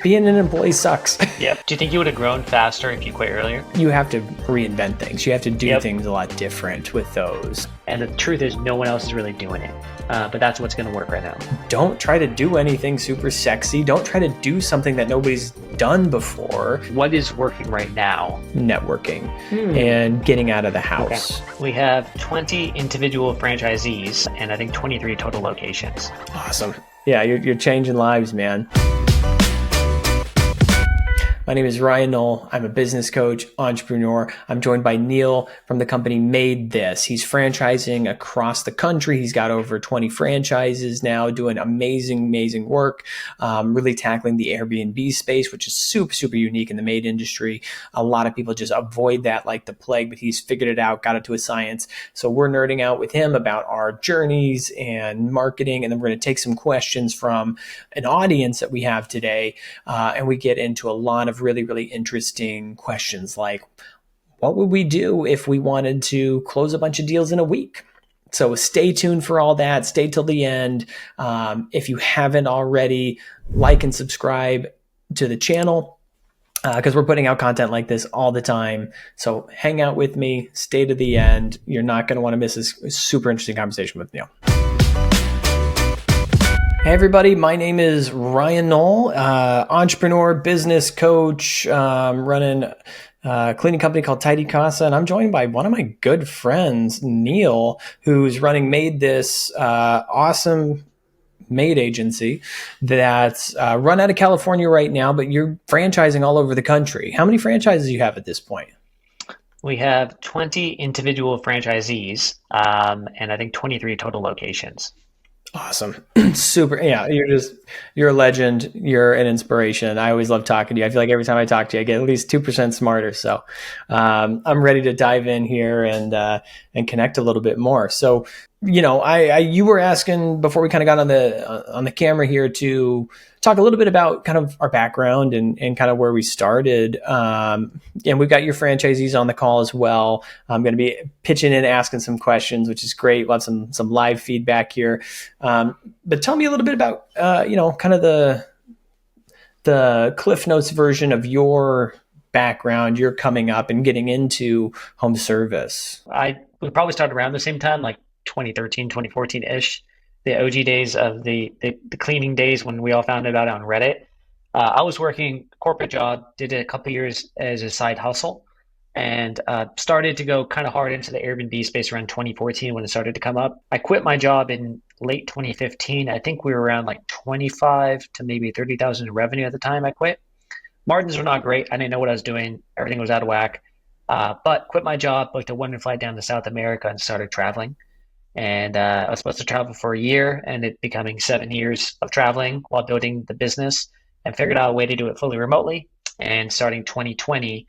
Being an employee sucks. Yeah. Do you think you would have grown faster if you quit earlier? You have to reinvent things. You have to do things a lot different with those. And the truth is no one else is really doing it. But that's what's going to work right now. Don't try to do anything super sexy. Don't try to do something that nobody's done before. What is working right now? Networking and getting out of the house. Okay. We have 20 individual franchisees and I think 23 total locations. Awesome. Yeah, you're changing lives, man. My name is Ryan Knoll. I'm a business coach, entrepreneur. I'm joined by Neel from the company MadeThis. He's franchising across the country. He's got over 20 franchises now, doing amazing work, really tackling the Airbnb space, which is super unique in the maid industry. A lot of people just avoid that like the plague, but he's figured it out, got it to a science. So we're nerding out with him about our journeys and marketing, and then we're going to take some questions from an audience that we have today, and we get into a lot of really interesting questions like, what would we do if we wanted to close a bunch of deals in a week? So stay tuned for all that. Stay till the end. If you haven't already, like and subscribe to the channel because we're putting out content like this all the time. So hang out with me. Stay to the end. You're not going to want to miss this super interesting conversation with Neel. Hey everybody, my name is Ryan Knoll, entrepreneur, business coach, running a cleaning company called Tidy Casa, and I'm joined by one of my good friends, Neel, who's running MadeThis, awesome maid agency that's run out of California right now, but you're franchising all over the country. How many franchises do you have at this point? We have 20 individual franchisees and I think 23 total locations. Awesome. Super. Yeah. You're a legend. You're an inspiration. I always love talking to you. I feel like every time I talk to you, I get at least 2% smarter. So, I'm ready to dive in here and connect a little bit more. So, you were asking before we kind of got on the camera here to talk a little bit about kind of our background and kind of where we started. And we've got your franchisees on the call as well. I'm going to be pitching in, asking some questions, which is great. We'll have some live feedback here. But tell me a little bit about, kind of the Cliff Notes version of your background. You're coming up and getting into home service. We probably started around the same time, like 2013, 2014-ish, the OG days of the cleaning days when we all found about it on Reddit. I was working a corporate job, did it a couple of years as a side hustle, and started to go kind of hard into the Airbnb space around 2014 when it started to come up. I quit my job in late 2015. I think we were around like 25 to maybe 30,000 in revenue at the time I quit. Margins were not great. I didn't know what I was doing. Everything was out of whack. But quit my job, booked a one-way flight down to South America and started traveling. And I was supposed to travel for a year, and it becoming 7 years of traveling while building the business, and figured out a way to do it fully remotely. And starting 2020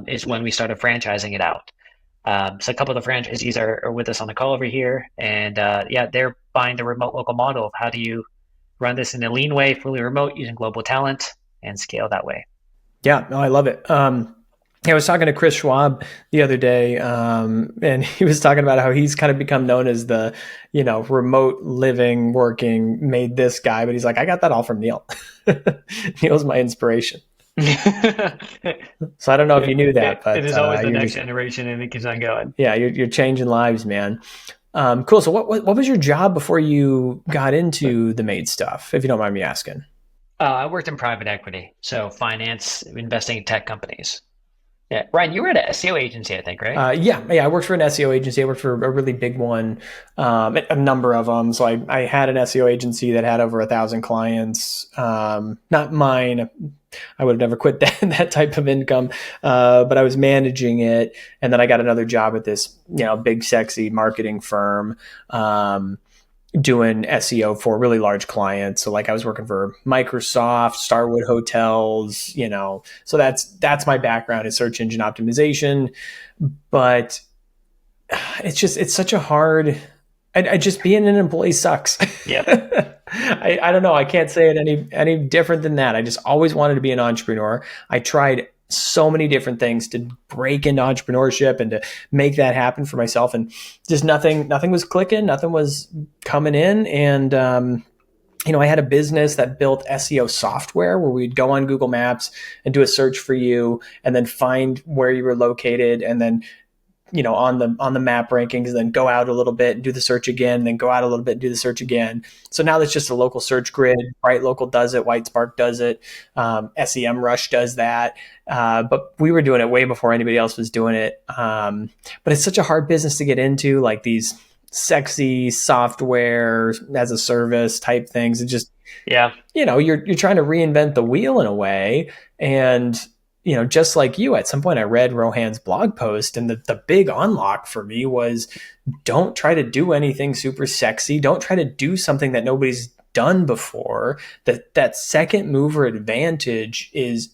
is when we started franchising it out. So a couple of the franchisees are with us on the call over here, and they're buying the remote local model of how do you run this in a lean way, fully remote, using global talent, and scale that way. Yeah, no, I love it. I was talking to Chris Schwab the other day, and he was talking about how he's kind of become known as the, remote living, working, MadeThis guy. But he's like, I got that all from Neel. Neel's my inspiration. So I don't know if you knew that, but it is always the next generation, and it keeps on going. Yeah, you're changing lives, man. Cool. So what was your job before you got into the maid stuff, if you don't mind me asking? I worked in private equity, so finance, investing in tech companies. Yeah, Ryan, you were at an SEO agency, I think, right? Yeah. I worked for an SEO agency. I worked for a really big one, a number of them. So I had an SEO agency that had over 1,000 clients. Not mine. I would have never quit that type of income, but I was managing it. And then I got another job at this, big, sexy marketing firm, doing SEO for really large clients. So like I was working for Microsoft, Starwood Hotels, so that's my background is search engine optimization. But it's such a hard, I just being an employee sucks. Yeah. I don't know. I can't say it any different than that. I just always wanted to be an entrepreneur. I tried so many different things to break into entrepreneurship and to make that happen for myself. And just nothing was clicking, nothing was coming in. And I had a business that built SEO software where we'd go on Google Maps and do a search for you and then find where you were located, and then on the map rankings, and then go out a little bit and do the search again, and then go out a little bit and do the search again. So now that's just a local search grid. Bright Local does it, White Spark does it, SEMrush does that, but we were doing it way before anybody else was doing it. But it's such a hard business to get into, like these sexy software as a service type things. It just, Yeah. you're trying to reinvent the wheel in a way. And just like you, at some point I read Rohan's blog post, and the big unlock for me was, don't try to do anything super sexy. Don't try to do something that nobody's done before. That second mover advantage is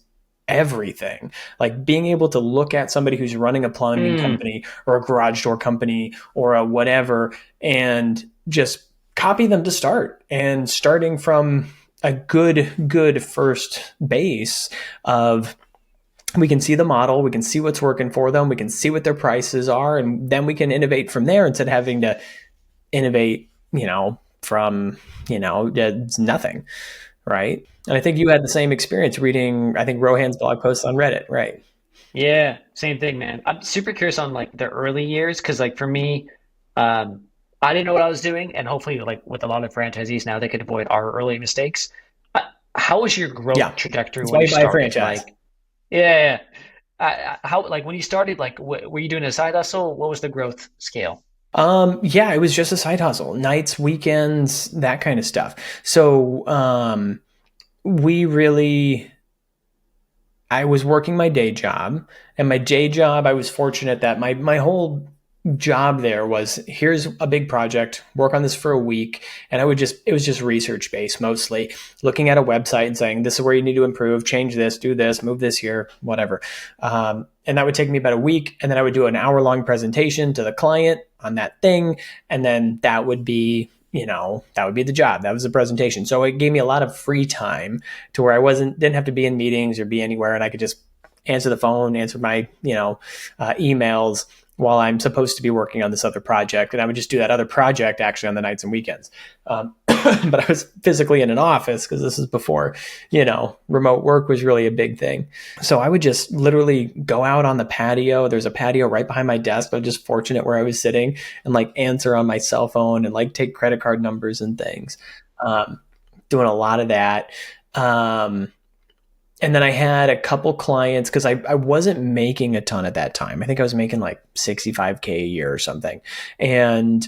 everything. Like being able to look at somebody who's running a plumbing company or a garage door company or a whatever, and just copy them to start, and starting from a good first base of, we can see the model, we can see what's working for them, we can see what their prices are, and then we can innovate from there instead of having to innovate, from, it's nothing, right? And I think you had the same experience reading, I think, Rohan's blog posts on Reddit, right? Yeah, same thing, man. I'm super curious on like the early years because like for me, I didn't know what I was doing, and hopefully, like with a lot of franchisees now, they could avoid our early mistakes. How was your growth Yeah. trajectory That's when why you you buy a started? franchise. Like, yeah, how like when you started, like were you doing a side hustle? What was the growth scale? Yeah, it was just a side hustle, nights, weekends, that kind of stuff. So, we really, I was working my day job, and my day job, I was fortunate that my whole job there was, here's a big project, work on this for a week. And it was just research based, mostly looking at a website and saying, this is where you need to improve, change this, do this, move this here, whatever. And that would take me about a week. And then I would do an hour-long presentation to the client on that thing. And then that would be, that would be the job. That was the presentation. So it gave me a lot of free time to where didn't have to be in meetings or be anywhere. And I could just answer the phone, answer my, emails while I'm supposed to be working on this other project. And I would just do that other project actually on the nights and weekends. But I was physically in an office because this is before, remote work was really a big thing. So I would just literally go out on the patio. There's a patio right behind my desk, but just fortunate where I was sitting, and like answer on my cell phone and like take credit card numbers and things. Doing a lot of that. And then I had a couple clients because I wasn't making a ton at that time. I think I was making like $65K a year or something. And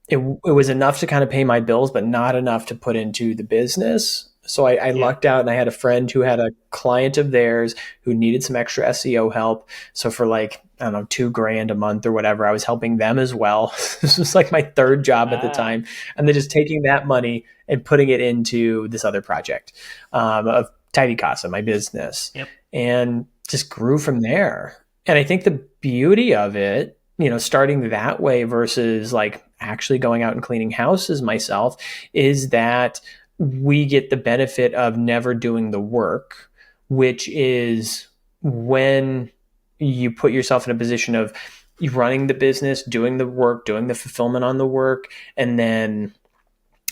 it was enough to kind of pay my bills, but not enough to put into the business. So I Yeah. lucked out, and I had a friend who had a client of theirs who needed some extra SEO help. So for like, I don't know, $2,000 a month or whatever, I was helping them as well. This was like my third job at the Ah, time. And then just taking that money and putting it into this other project of Tidy Casa, my business, yep. and just grew from there. And I think the beauty of it, starting that way versus like actually going out and cleaning houses myself, is that we get the benefit of never doing the work, which is when you put yourself in a position of you running the business, doing the work, doing the fulfillment on the work, and then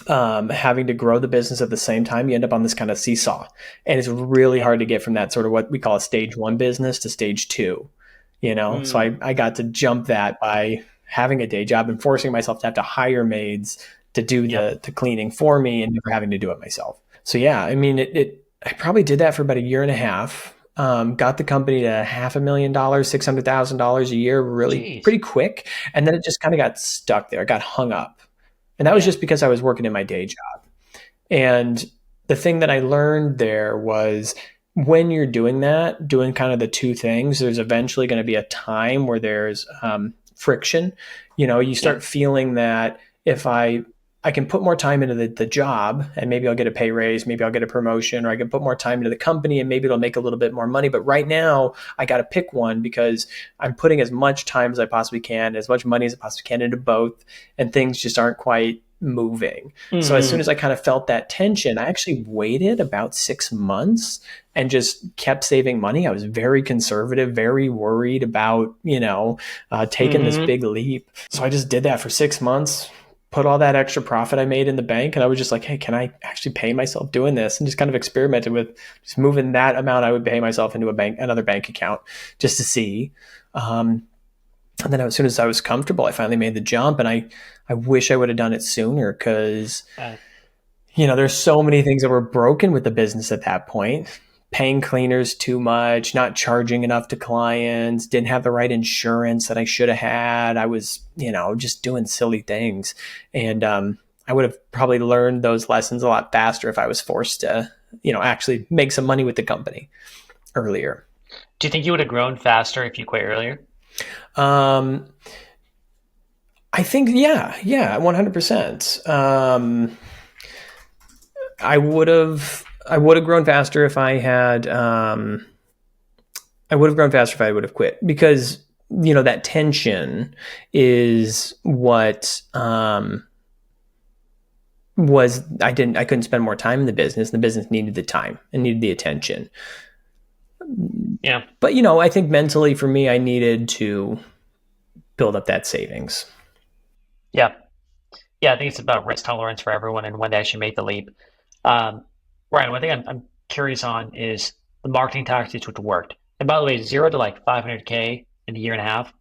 having to grow the business at the same time. You end up on this kind of seesaw, and it's really Yep. hard to get from that sort of what we call a stage one business to stage two, so Mm, I got to jump that by having a day job and forcing myself to have to hire maids to do yep. the cleaning for me, and never having to do it myself. So yeah, I mean, I probably did that for about a year and a half. Got the company to $500,000, $600,000 a year, really Jeez. pretty quick. And then it just kind of got stuck there. It got hung up. And that was Yeah. just because I was working in my day job. And the thing that I learned there was, when you're doing that, doing kind of the two things, there's eventually going to be a time where there's friction. You Yep. start feeling that if I can put more time into the job, and maybe I'll get a pay raise, maybe I'll get a promotion, or I can put more time into the company and maybe it'll make a little bit more money. But right now I got to pick one because I'm putting as much time as I possibly can, as much money as I possibly can into both, and things just aren't quite moving. So as soon Hmm. as I kind of felt that tension, I actually waited about 6 months and just kept saving money. I was very conservative, very worried about, taking this Hmm. big leap. So I just did that for 6 months, put all that extra profit I made in the bank. And I was just like, hey, can I actually pay myself doing this? And just kind of experimented with just moving that amount I would pay myself into another bank account just to see. And then as soon as I was comfortable, I finally made the jump. And I wish I would have done it sooner because, there's so many things that were broken with the business at that point. Paying cleaners too much, not charging enough to clients, didn't have the right insurance that I should have had. I was, just doing silly things. And I would have probably learned those lessons a lot faster if I was forced to, actually make some money with the company earlier. Do you think you would have grown faster if you quit earlier? I think, yeah, 100%. I would have grown faster if I had, I would have grown faster if I would have quit because, that tension is what, I couldn't spend more time in the business. The business needed the time and needed the attention. Yeah. But, I think mentally for me, I needed to build up that savings. Yeah. Yeah. I think it's about risk tolerance for everyone and when they actually make the leap. Ryan, one thing I'm curious on is the marketing tactics which worked. And by the way, 0 to like 500K in a year and a half.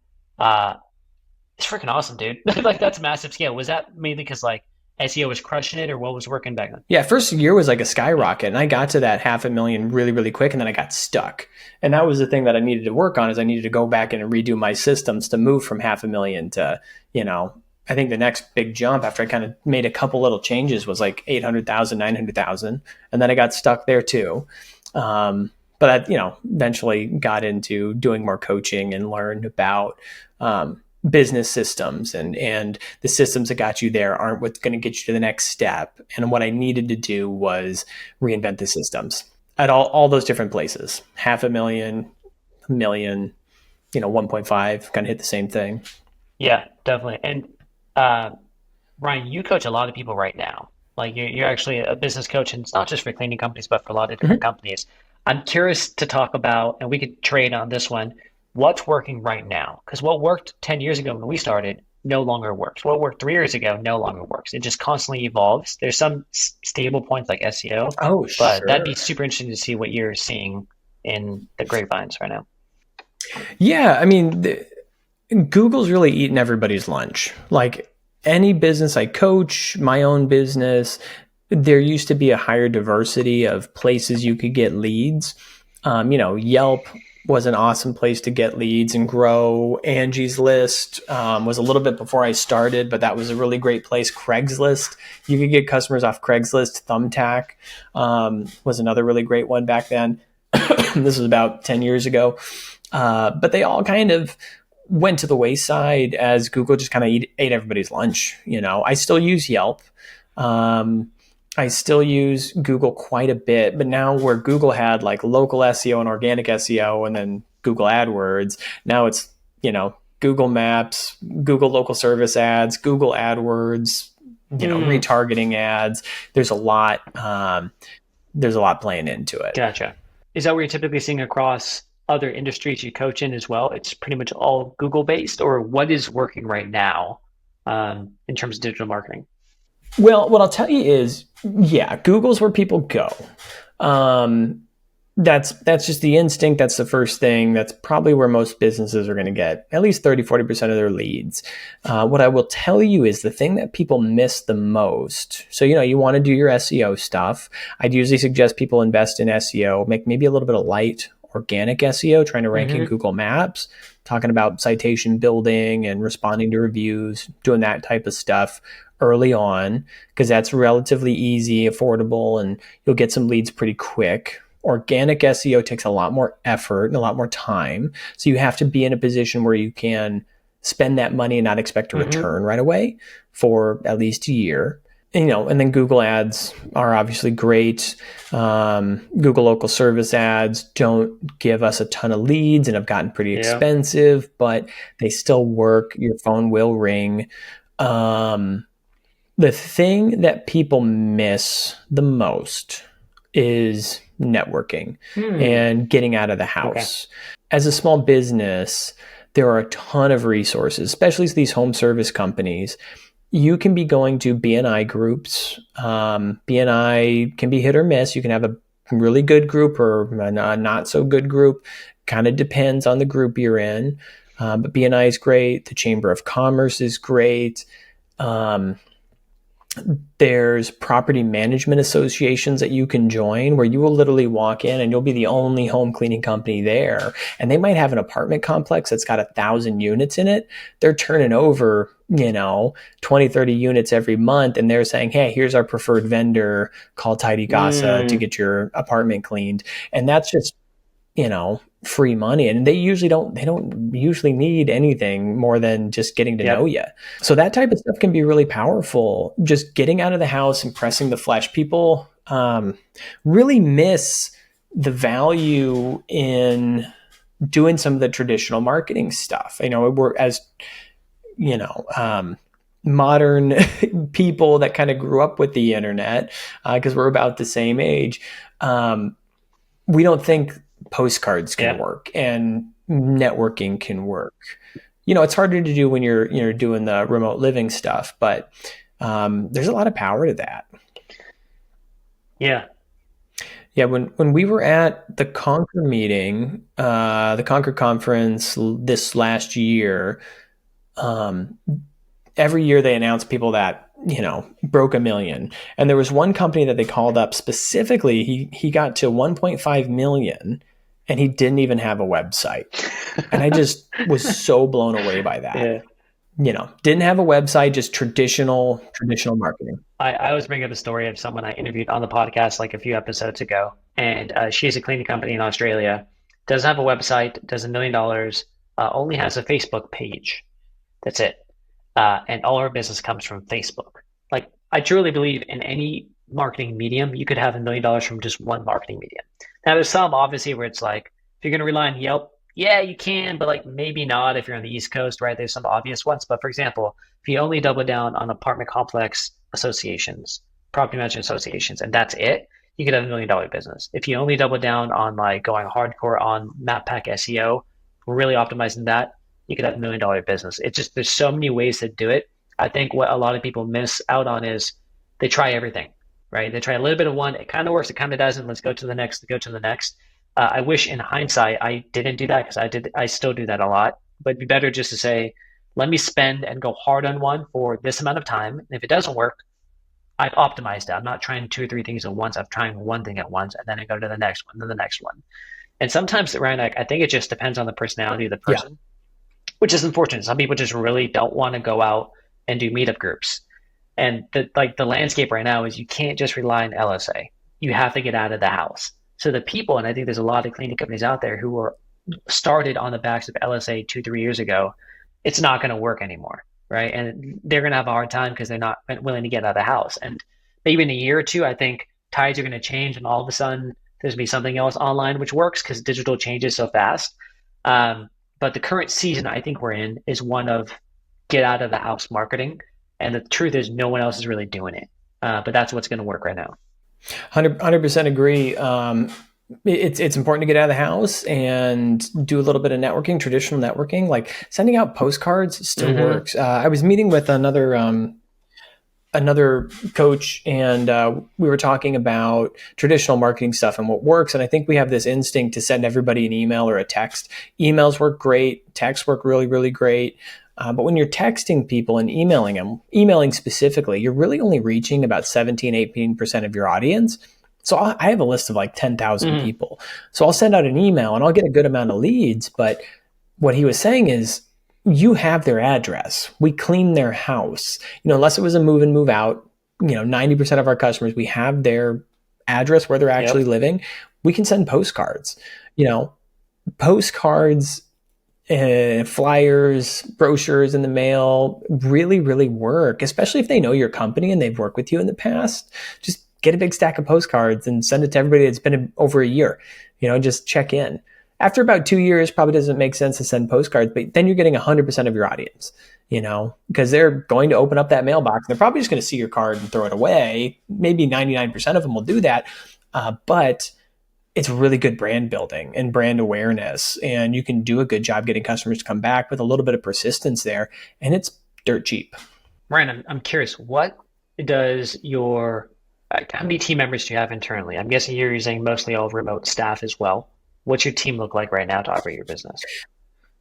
It's freaking awesome, dude. Like that's a massive scale. Was that mainly because like SEO was crushing it or what was working back then? Yeah, first year was like a skyrocket. And I got to that 500,000 really, really quick. And then I got stuck. And that was the thing that I needed to work on is I needed to go back in and redo my systems to move from 500,000 to, I think the next big jump after I kind of made a couple little changes was like 800,000, 900,000. And then I got stuck there too. But I, eventually got into doing more coaching and learned about business systems and the systems that got you there aren't what's going to get you to the next step. And what I needed to do was reinvent the systems at all those different places. 500,000, 1,000,000, 1.5 kind of hit the same thing. Yeah, definitely. And Ryan, you coach a lot of people right now. Like you're actually a business coach, and it's not just for cleaning companies, but for a lot of different companies. I'm curious to talk about, and we could trade on this one, what's working right now? Because what worked 10 years ago when we started no longer works. What worked 3 years ago no longer works. It just constantly evolves. There's some stable points like SEO, Oh, but sure. that'd be super interesting to see what you're seeing in the grapevines right now. Yeah, I mean, Google's really eaten everybody's lunch. Like any business I coach, my own business, there used to be a higher diversity of places you could get leads. Yelp was an awesome place to get leads and grow. Angie's List was a little bit before I started, but that was a really great place. Craigslist, you could get customers off Craigslist. Thumbtack was another really great one back then. This was about 10 years ago. But they all kind of went to the wayside as Google just kind of ate everybody's lunch. I still use Yelp. I still use Google quite a bit, but now where Google had like local SEO and organic SEO and then Google AdWords, now it's, Google Maps, Google local service ads, Google AdWords, retargeting ads. There's a lot playing into it. Gotcha. Is that what you're typically seeing across other industries you coach in as well? It's pretty much all Google based, or what is working right now in terms of digital marketing? Well, what I'll tell you is, yeah, Google's where people go. That's just the instinct. That's the first thing. That's probably where most businesses are going to get at least 30, 40% of their leads. What I will tell you is the thing that people miss the most. So, you want to do your SEO stuff. I'd usually suggest people invest in SEO, make maybe a little bit of light organic SEO, trying to rank in Google Maps, talking about citation building and responding to reviews, doing that type of stuff early on, because that's relatively easy, affordable, and you'll get some leads pretty quick. Organic SEO takes a lot more effort and a lot more time. So you have to be in a position where you can spend that money and not expect a return right away for at least a year. And then Google ads are obviously great. Google local service ads don't give us a ton of leads and have gotten pretty expensive, but they still work. Your phone will ring. The thing that people miss the most is networking and getting out of the house. As a small business, there are a ton of resources, especially these home service companies. you can be going to BNI groups. BNI can be hit or miss. You can have a really good group or a not so good group. Kind of depends on the group you're in. But BNI is great. The Chamber of Commerce is great. There's property management associations that you can join where you will literally walk in and you'll be the only home cleaning company there. And they might have an apartment complex that's got 1,000 units in it. They're turning over, 20, 30 units every month. And they're saying, hey, here's our preferred vendor, call Tidy Gasa to get your apartment cleaned. And that's just, free money. And they don't usually need anything more than just getting to know you. So that type of stuff can be really powerful. Just getting out of the house and pressing the flesh. People really miss the value in doing some of the traditional marketing stuff. We're as, modern people that kind of grew up with the internet, because we're about the same age. We don't think postcards can work and networking can work. It's harder to do when you're doing the remote living stuff, but there's a lot of power to that. Yeah. When we were at the Conquer meeting, the Conquer conference this last year, every year they announce people that broke $1 million. And there was one company that they called up specifically. He got to 1.5 million and he didn't even have a website. And I just was so blown away by that. Didn't have a website, just traditional marketing. I always bring up a story of someone I interviewed on the podcast like a few episodes ago. And she has a cleaning company in Australia, doesn't have a website, does $1 million, only has a Facebook page. That's it. And all our business comes from Facebook. Like, I truly believe in any marketing medium, you could have $1 million from just one marketing medium. Now, there's some obviously where it's like, if you're going to rely on Yelp, yeah, you can, but like maybe not if you're on the East Coast, right? There's some obvious ones. But for example, if you only double down on apartment complex associations, property management associations, and that's it, you could have $1 million business. If you only double down on like going hardcore on map pack SEO, really optimizing that, you could have $1 million business. It's just, there's so many ways to do it. I think what a lot of people miss out on is they try everything, right? They try a little bit of one, it kind of works, it kind of doesn't. Let's go to the next, I wish in hindsight I didn't do that, because I still do that a lot. But it'd be better just to say, let me spend and go hard on one for this amount of time. And if it doesn't work, I've optimized it. I'm not trying 2 or 3 things at once. I'm trying one thing at once, and then I go to the next one, then the next one. And sometimes, Ryan, I think it just depends on the personality of the person, which is unfortunate. Some people just really don't want to go out and do meetup groups. And the landscape right now is you can't just rely on LSA. You have to get out of the house. So the people, and I think there's a lot of cleaning companies out there who were started on the backs of LSA 2-3 years ago, it's not going to work anymore, right? And they're going to have a hard time because they're not willing to get out of the house. And maybe in a year or two, I think tides are going to change, and all of a sudden there's going to be something else online which works because digital changes so fast. But the current season I think we're in is one of get out of the house marketing. And the truth is no one else is really doing it. But that's what's going to work right now. 100% agree. It's important to get out of the house and do a little bit of networking, traditional networking, like sending out postcards still works. I was meeting with another coach, and we were talking about traditional marketing stuff and what works. And I think we have this instinct to send everybody an email or a text. Emails work great. Texts work really, really great. But when you're texting people and emailing specifically, you're really only reaching about 17, 18% of your audience. So I have a list of like 10,000 people. So I'll send out an email and I'll get a good amount of leads. But what he was saying is, you have their address. We clean their house. Unless it was a move in, move out, 90% of our customers, we have their address where they're actually living. We can send postcards. Postcards, flyers, brochures in the mail really, really work, especially if they know your company and they've worked with you in the past. Just get a big stack of postcards and send it to everybody that's been over a year. Just check in. After about 2 years, probably doesn't make sense to send postcards, but then you're getting 100% of your audience, because they're going to open up that mailbox. They're probably just going to see your card and throw it away. Maybe 99% of them will do that. But it's really good brand building and brand awareness. And you can do a good job getting customers to come back with a little bit of persistence there. And it's dirt cheap. Ryan, I'm curious, what does your how many team members do you have internally? I'm guessing you're using mostly all remote staff as well. What's your team look like right now to operate your business?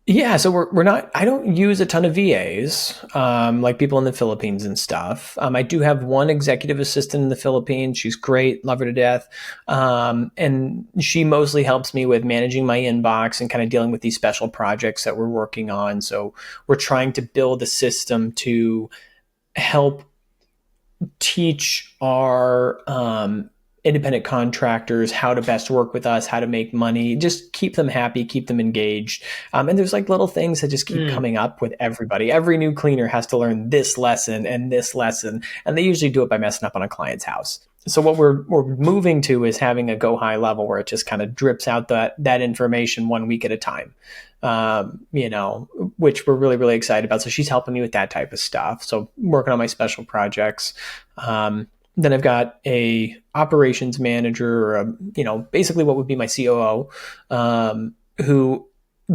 Yeah, so we're not. I don't use a ton of VAs, like people in the Philippines and stuff. I do have one executive assistant in the Philippines. She's great, love her to death, and she mostly helps me with managing my inbox and kind of dealing with these special projects that we're working on. So we're trying to build a system to help teach our independent contractors how to best work with us, how to make money, just keep them happy, keep them engaged. And there's like little things that just keep Mm, coming up with everybody. Every new cleaner has to learn this lesson and this lesson, and they usually do it by messing up on a client's house. So what we're moving to is having a go high level where it just kind of drips out that information 1 week at a time. Which we're really, really excited about. So she's helping me with that type of stuff. So I'm working on my special projects. Then I've got a operations manager, or basically what would be my COO, who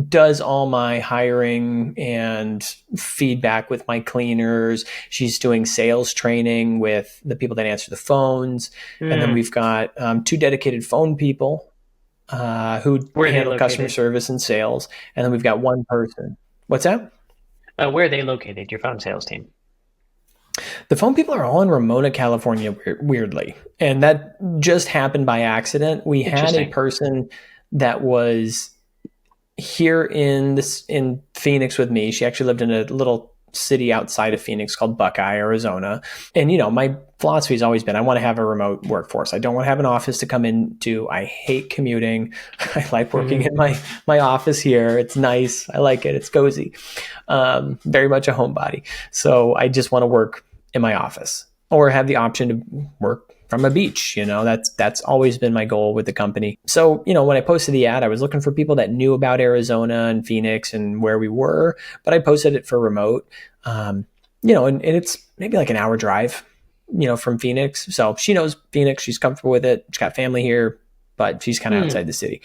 does all my hiring and feedback with my cleaners. She's doing sales training with the people that answer the phones. And then mm. we've got two dedicated phone people who Where are they handle customer located? service and sales. And then we've got one person. What's that? Where are they located, your phone sales team? The phone people are all in Ramona, California, weirdly. And that just happened by accident. We had a Interesting. person that was here in Phoenix with me. She actually lived in a little city outside of Phoenix called Buckeye, Arizona. And my philosophy has always been I want to have a remote workforce. I don't want to have an office to come into. I hate commuting. I like working Hmm. in my office here. It's nice. I like it. It's cozy. Very much a homebody. So I just want to work in my office or have the option to work from a beach. That's always been my goal with the company. So, when I posted the ad, I was looking for people that knew about Arizona and Phoenix and where we were, but I posted it for remote. And it's maybe like an hour drive, from Phoenix. So she knows Phoenix. She's comfortable with it. She's got family here, but she's kind of Hmm. outside the city.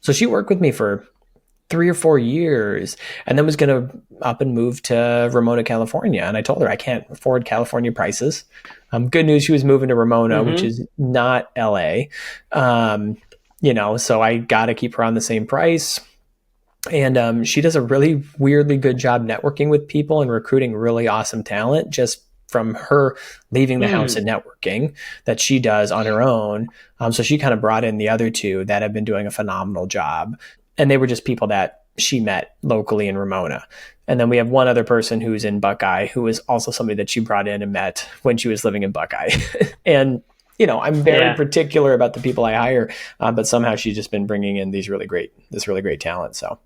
So she worked with me for 3 or 4 years and then was going to up and move to Ramona, California. And I told her I can't afford California prices. Good news, she was moving to Ramona, which Hmm. is not LA. So I got to keep her on the same price. And she does a really weirdly good job networking with people and recruiting really awesome talent just from her leaving the house Hmm. and networking that she does on her own. So she kind of brought in the other two that have been doing a phenomenal job. And they were just people that she met locally in Ramona. And then we have one other person who's in Buckeye, who is also somebody that she brought in and met when she was living in Buckeye. And I'm very Yeah. particular about the people I hire, but somehow she's just been bringing in this really great talent. So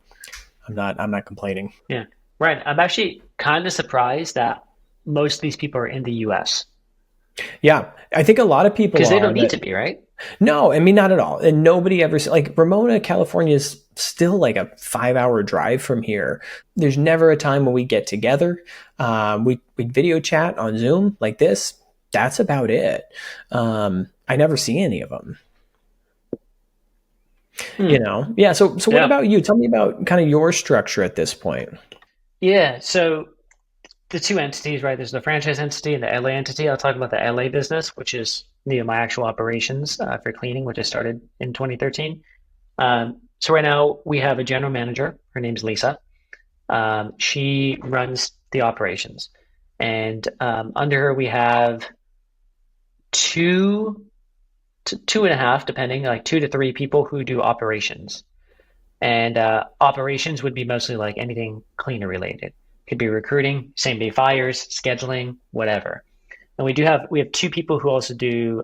I'm not complaining. Yeah. Right. I'm actually kind of surprised that most of these people are in the US Yeah, I think a lot of people because they don't are need that. to be, right? No, I mean, not at all. And nobody ever, like Ramona, California is still like a 5 hour drive from here. There's never a time when we get together. We video chat on Zoom like this. That's about it. I never see any of them. Hmm. Yeah. So what Yeah. about you? Tell me about kind of your structure at this point. Yeah. So the two entities, right? There's the franchise entity and the LA entity. I'll talk about the LA business, which is my actual operations for cleaning, which I started in 2013. So right now we have a general manager. Her name's Lisa. She runs the operations, and under her we have two to two and a half, depending, like 2 to 3 people who do operations. And operations would be mostly like anything cleaner related. Could be recruiting, same day fires, scheduling, whatever. And we have 2 people who also do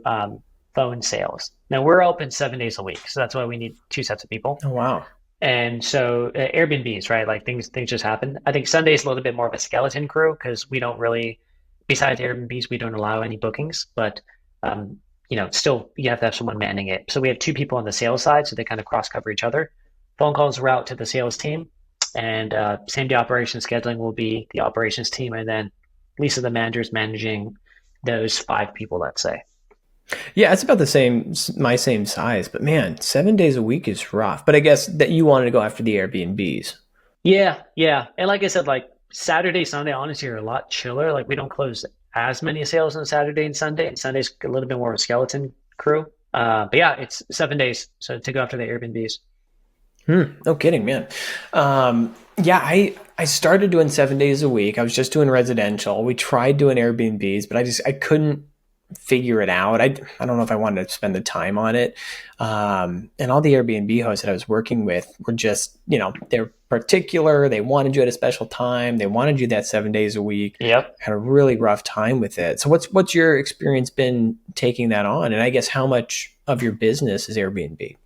phone sales. Now we're open 7 days a week, so that's why we need 2 sets of people. Oh, wow. And so Airbnbs, right? Like things just happen. I think Sunday's a little bit more of a skeleton crew because we don't really, besides Airbnbs, we don't allow any bookings. But still you have to have someone manning it. So we have 2 people on the sales side, so they kind of cross cover each other. Phone calls route to the sales team, and same day operations scheduling will be the operations team, and then Lisa, the manager, is managing those 5 people, let's say. Yeah, it's about my same size, but man, 7 days a week is rough. But I guess that you wanted to go after the Airbnbs. Yeah, yeah. And like I said, like Saturday, Sunday, honestly, are a lot chiller. Like we don't close as many sales on Saturday and Sunday. And Sunday's a little bit more of a skeleton crew. But yeah, it's 7 days. So to go after the Airbnbs. No kidding, man. Yeah, I started doing 7 days a week. I was just doing residential. We tried doing Airbnbs, but I couldn't figure it out. I don't know if I wanted to spend the time on it. And all the Airbnb hosts that I was working with were just, they're particular. They wanted you at a special time. They wanted you that 7 days a week. Yep. I had a really rough time with it. So what's your experience been taking that on? And I guess how much of your business is Airbnb?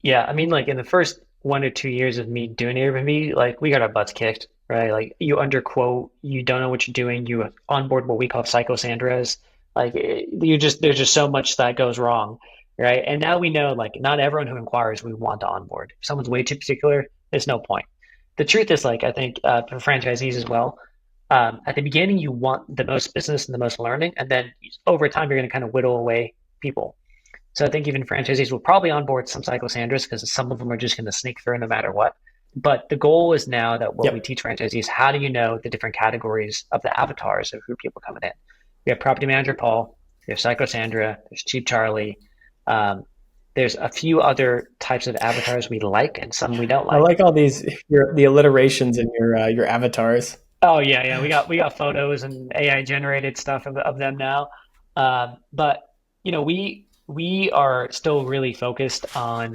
Yeah, I mean, like in the first 1 or 2 years of me doing Airbnb, like we got our butts kicked, right? Like you underquote, you don't know what you're doing, you onboard what we call psychosandras. Like there's just so much that goes wrong, right? And now we know, like not everyone who inquires we want to onboard. If someone's way too particular, there's no point. The truth is, like I think for franchisees as well, at the beginning you want the most business and the most learning, and then over time you're going to kind of whittle away people. So I think even franchisees will probably onboard some psychosandras because some of them are just going to sneak through no matter what. But the goal is now that what we Yep. teach franchisees, how do you know the different categories of the avatars of who people coming in? We have property manager Paul, there's psychosandra, there's Cheap Charlie. Um, there's a few other types of avatars we like and some we don't I like. like all the alliterations in your avatars. Oh yeah, yeah, we got photos and AI generated stuff of them now. But we are still really focused on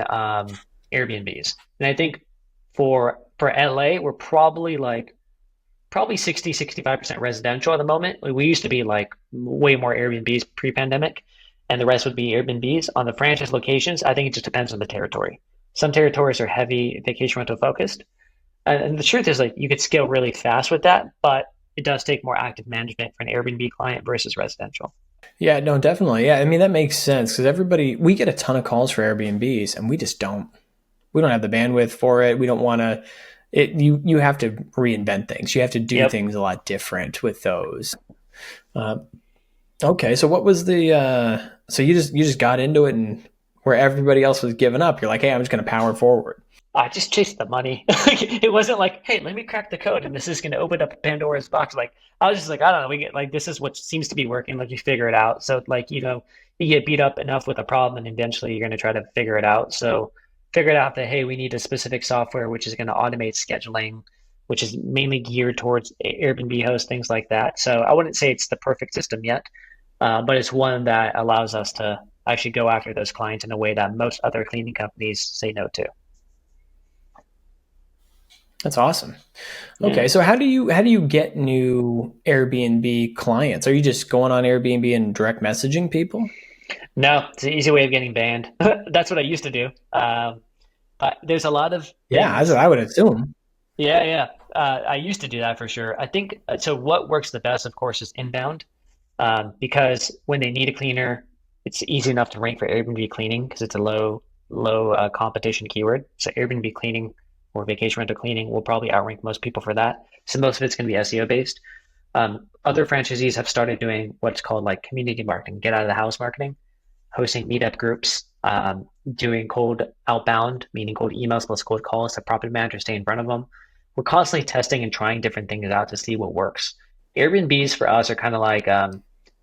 Airbnbs, and I think for LA we're probably 60-65% residential at the moment. We used to be like way more Airbnbs pre-pandemic, and the rest would be Airbnbs. On the franchise locations, I think it just depends on the territory. Some territories are heavy vacation rental focused, and the truth is like you could scale really fast with that, but it does take more active management for an Airbnb client versus residential. Yeah, no, definitely. Yeah, I mean that makes sense because we get a ton of calls for Airbnbs, and we don't have the bandwidth for it. We don't want to. You have to reinvent things. You have to do Yep. things a lot different with those. Uh, okay, so what was the? So you just got into it, and where everybody else was giving up, you're like, hey, I'm just going to power forward. I just chased the money. It wasn't like, hey, let me crack the code and this is going to open up Pandora's box. Like, I was just like, I don't know. We get like, this is what seems to be working. Like, you figure it out. So, like, you get beat up enough with a problem and eventually you're going to try to figure it out. So, figured out that, hey, we need a specific software which is going to automate scheduling, which is mainly geared towards Airbnb hosts, things like that. So, I wouldn't say it's the perfect system yet, but it's one that allows us to actually go after those clients in a way that most other cleaning companies say no to. That's awesome. Yeah. Okay, so how do you get new Airbnb clients? Are you just going on Airbnb and direct messaging people? No, it's an easy way of getting banned. That's what I used to do. But there's a lot of Yeah, that's things. what I would assume. Yeah, yeah. I used to do that for sure. I think so. What works the best, of course, is inbound, because when they need a cleaner, it's easy enough to rank for Airbnb cleaning because it's a low competition keyword. So Airbnb cleaning or vacation rental cleaning will probably outrank most people for that. So most of it's going to be SEO based. Other franchisees have started doing what's called like community marketing, get out of the house marketing, hosting meetup groups, doing cold outbound, meaning cold emails plus cold calls to property managers, stay in front of them. We're constantly testing and trying different things out to see what works. Airbnbs for us are kind of like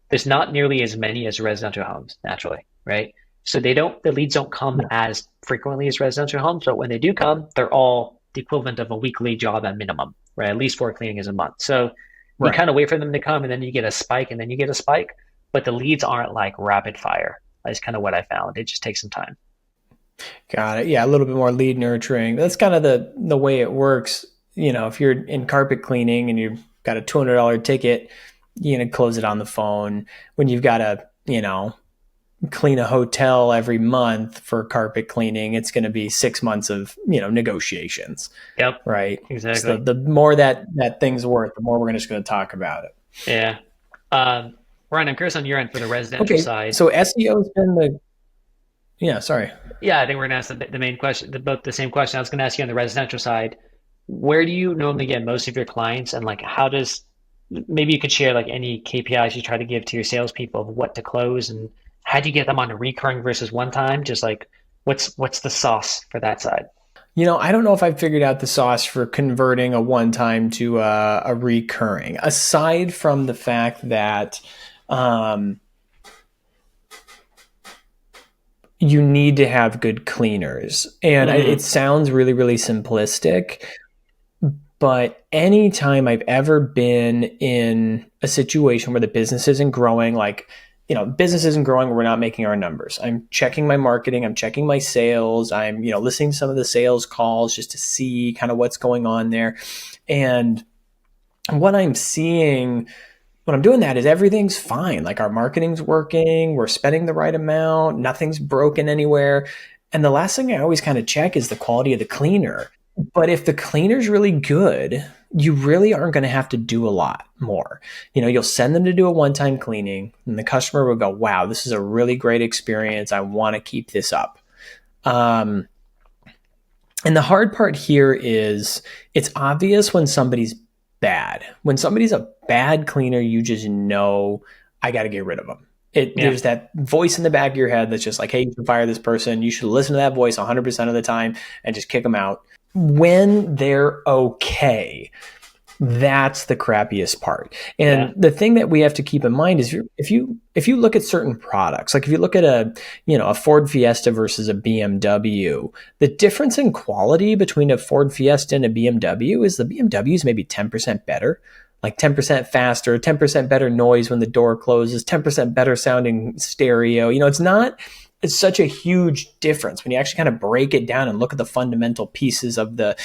there's not nearly as many as residential homes naturally, right? So the leads don't come Yeah. as frequently as residential homes, but when they do come, they're all the equivalent of a weekly job at minimum, right? At least four cleanings a month. So you Right. kind of wait for them to come and then you get a spike and then you get a spike, but the leads aren't like rapid fire. That's kind of what I found. It just takes some time. Got it. Yeah, a little bit more lead nurturing. That's kind of the way it works. If you're in carpet cleaning and you've got a $200 ticket, you're gonna close it on the phone. When you've got to, clean a hotel every month for carpet cleaning, it's going to be 6 months of negotiations, Yep, right? So exactly. the more that thing's worth, the more we're just going to talk about it. Yeah. Ryan, I'm curious on your end for the residential Okay, side. so SEO has been the yeah. Sorry. Yeah, I think we're gonna ask the main question, both the same question. I was gonna ask you on the residential side. Where do you normally get most of your clients, and like how does maybe you could share like any KPIs you try to give to your salespeople of what to close, and how do you get them on a recurring versus one time? Just like what's the sauce for that side? I don't know if I've figured out the sauce for converting a one-time to a recurring, aside from the fact that um, you need to have good cleaners. And it Hmm. sounds really, really simplistic, but anytime I've ever been in a situation where the business isn't growing, like, business isn't growing, we're not making our numbers. I'm checking my marketing, I'm checking my sales, I'm, listening to some of the sales calls just to see kind of what's going on there. And what I'm seeing when I'm doing that is everything's fine. Like our marketing's working, we're spending the right amount, nothing's broken anywhere. And the last thing I always kind of check is the quality of the cleaner. But if the cleaner's really good, you really aren't going to have to do a lot more. You'll send them to do a one-time cleaning, and the customer will go, "Wow, this is a really great experience. I want to keep this up." Um, and the hard part here is it's obvious when somebody's bad. When somebody's a bad cleaner, you just know I got to get rid of them. Yeah. There's that voice in the back of your head that's just like, hey, you should fire this person. You should listen to that voice 100% of the time and just kick them out. When they're okay, that's the crappiest part. Yeah. And the thing that we have to keep in mind is if you look at certain products, like if you look at a Ford Fiesta versus a BMW, the difference in quality between a Ford Fiesta and a BMW is the BMW is maybe 10% better, like 10% faster, 10% better noise when the door closes, 10% better sounding stereo. It's such a huge difference when you actually kind of break it down and look at the fundamental pieces of the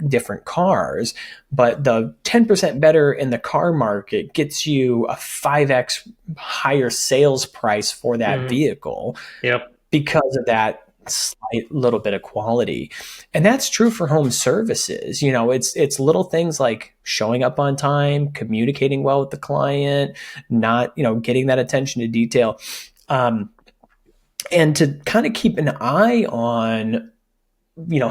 different cars. But the 10% better in the car market gets you a 5x higher sales price for that Hmm. vehicle Yep. because of that slight little bit of quality. And that's true for home services. It's little things like showing up on time, communicating well with the client, not, getting that attention to detail. Um, and to kind of keep an eye on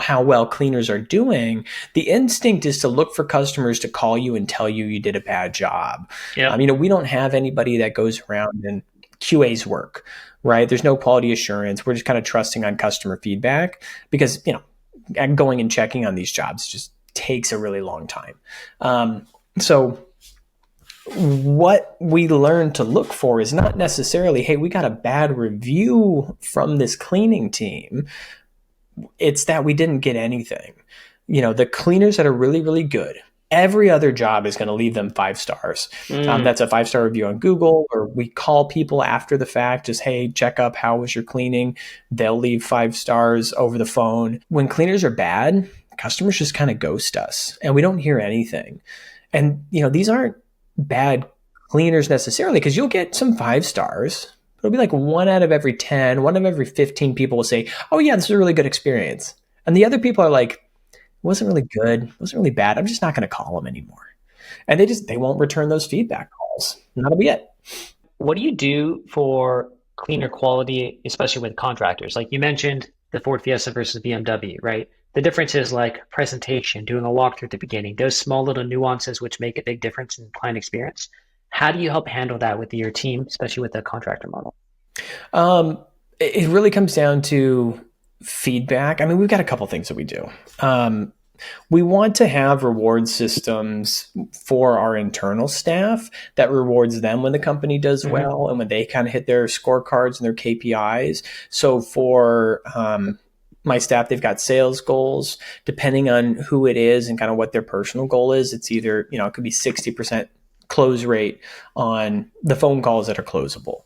how well cleaners are doing, the instinct is to look for customers to call you and tell you did a bad job. Yep. We don't have anybody that goes around and QA's work, right? There's no quality assurance. We're just kind of trusting on customer feedback because going and checking on these jobs just takes a really long time. So what we learn to look for is not necessarily, hey, we got a bad review from this cleaning team. It's that we didn't get anything. The cleaners that are really, really good, every other job is going to leave them 5 stars. Mm. That's a 5-star review on Google, or we call people after the fact, just, hey, check up, how was your cleaning? They'll leave 5 stars over the phone. When cleaners are bad, customers just kind of ghost us and we don't hear anything. And, these aren't bad cleaners necessarily, because you'll get some 5 stars. It'll be like 1 out of every 10, 1 out of every 15 people will say, "Oh yeah, this was a really good experience." And the other people are like, "It wasn't really good. It wasn't really bad. I'm just not going to call them anymore." And they won't return those feedback calls. And that'll be it. What do you do for cleaner quality, especially with contractors? Like you mentioned the Ford Fiesta versus BMW, right? The difference is like presentation, doing a walkthrough at the beginning, those small little nuances which make a big difference in client experience. How do you help handle that with your team, especially with the contractor model? Um, it really comes down to feedback. We've got a couple things that we do. We want to have reward systems for our internal staff that rewards them when the company does Hmm. well and when they kind of hit their scorecards and their KPIs. So for my staff, they've got sales goals. Depending on who it is and kind of what their personal goal is, it's either, it could be 60% close rate on the phone calls that are closable.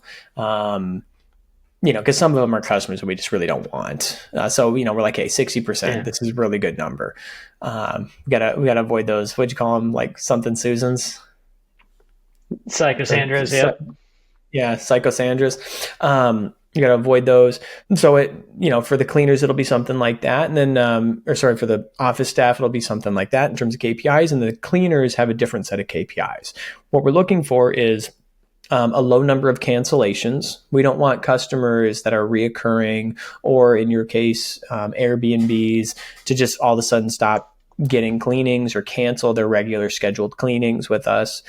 Because some of them are customers that we just really don't want. So, we're like, hey, 60%, Yeah. this is a really good number. We gotta avoid those. What'd you call them? Like something Susans? Or, Psychosandras, yep. yeah, Psychosandras. You gotta avoid those. And so for the cleaners, it'll be something like that. And then, or sorry, for the office staff, it'll be something like that in terms of KPIs. And the cleaners have a different set of KPIs. What we're looking for is a low number of cancellations. We don't want customers that are reoccurring, or in your case, Airbnbs, to just all of a sudden stop getting cleanings or cancel their regular scheduled cleanings with us.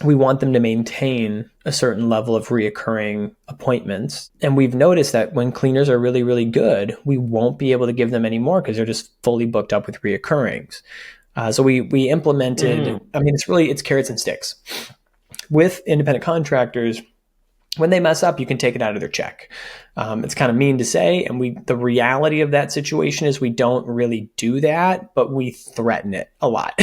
we want them to maintain a certain level of reoccurring appointments. And we've noticed that when cleaners are really, really good, we won't be able to give them any more because they're just fully booked up with reoccurrings. So we implemented, I mean, it's carrots and sticks. With independent contractors, when they mess up, you can take it out of their check. It's kind of mean to say, and the reality of that situation is we don't really do that, but we threaten it a lot.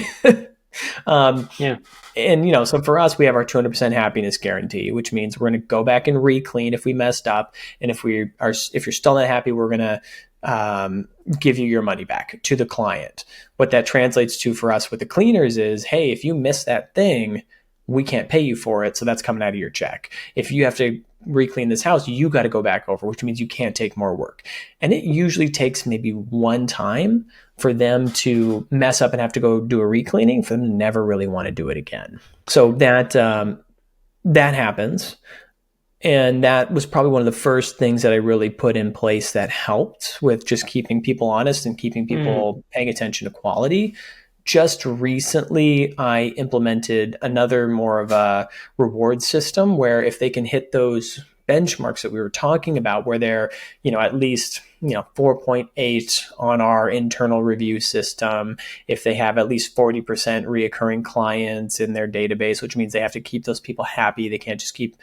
Yeah. And, you know, so for us, we have our 200% happiness guarantee, which means we're going to go back and re-clean if we messed up. And if you're still not happy, we're going to give you your money back to the client. What that translates to for us with the cleaners is, hey, if you miss that thing, we can't pay you for it. So that's coming out of your check. If you have to re-clean this house, you got to go back over, which means you can't take more work. And it usually takes maybe one time for them to mess up and have to go do a re-cleaning for them to never really want to do it again. So that happens. And that was probably one of the first things that I really put in place that helped with just keeping people honest and keeping people paying attention to quality. Just recently, I implemented another more of a reward system where if they can hit those benchmarks that we were talking about, where they're, you know, at least, you know, 4.8 on our internal review system, if they have at least 40% reoccurring clients in their database, which means they have to keep those people happy. They can't just keep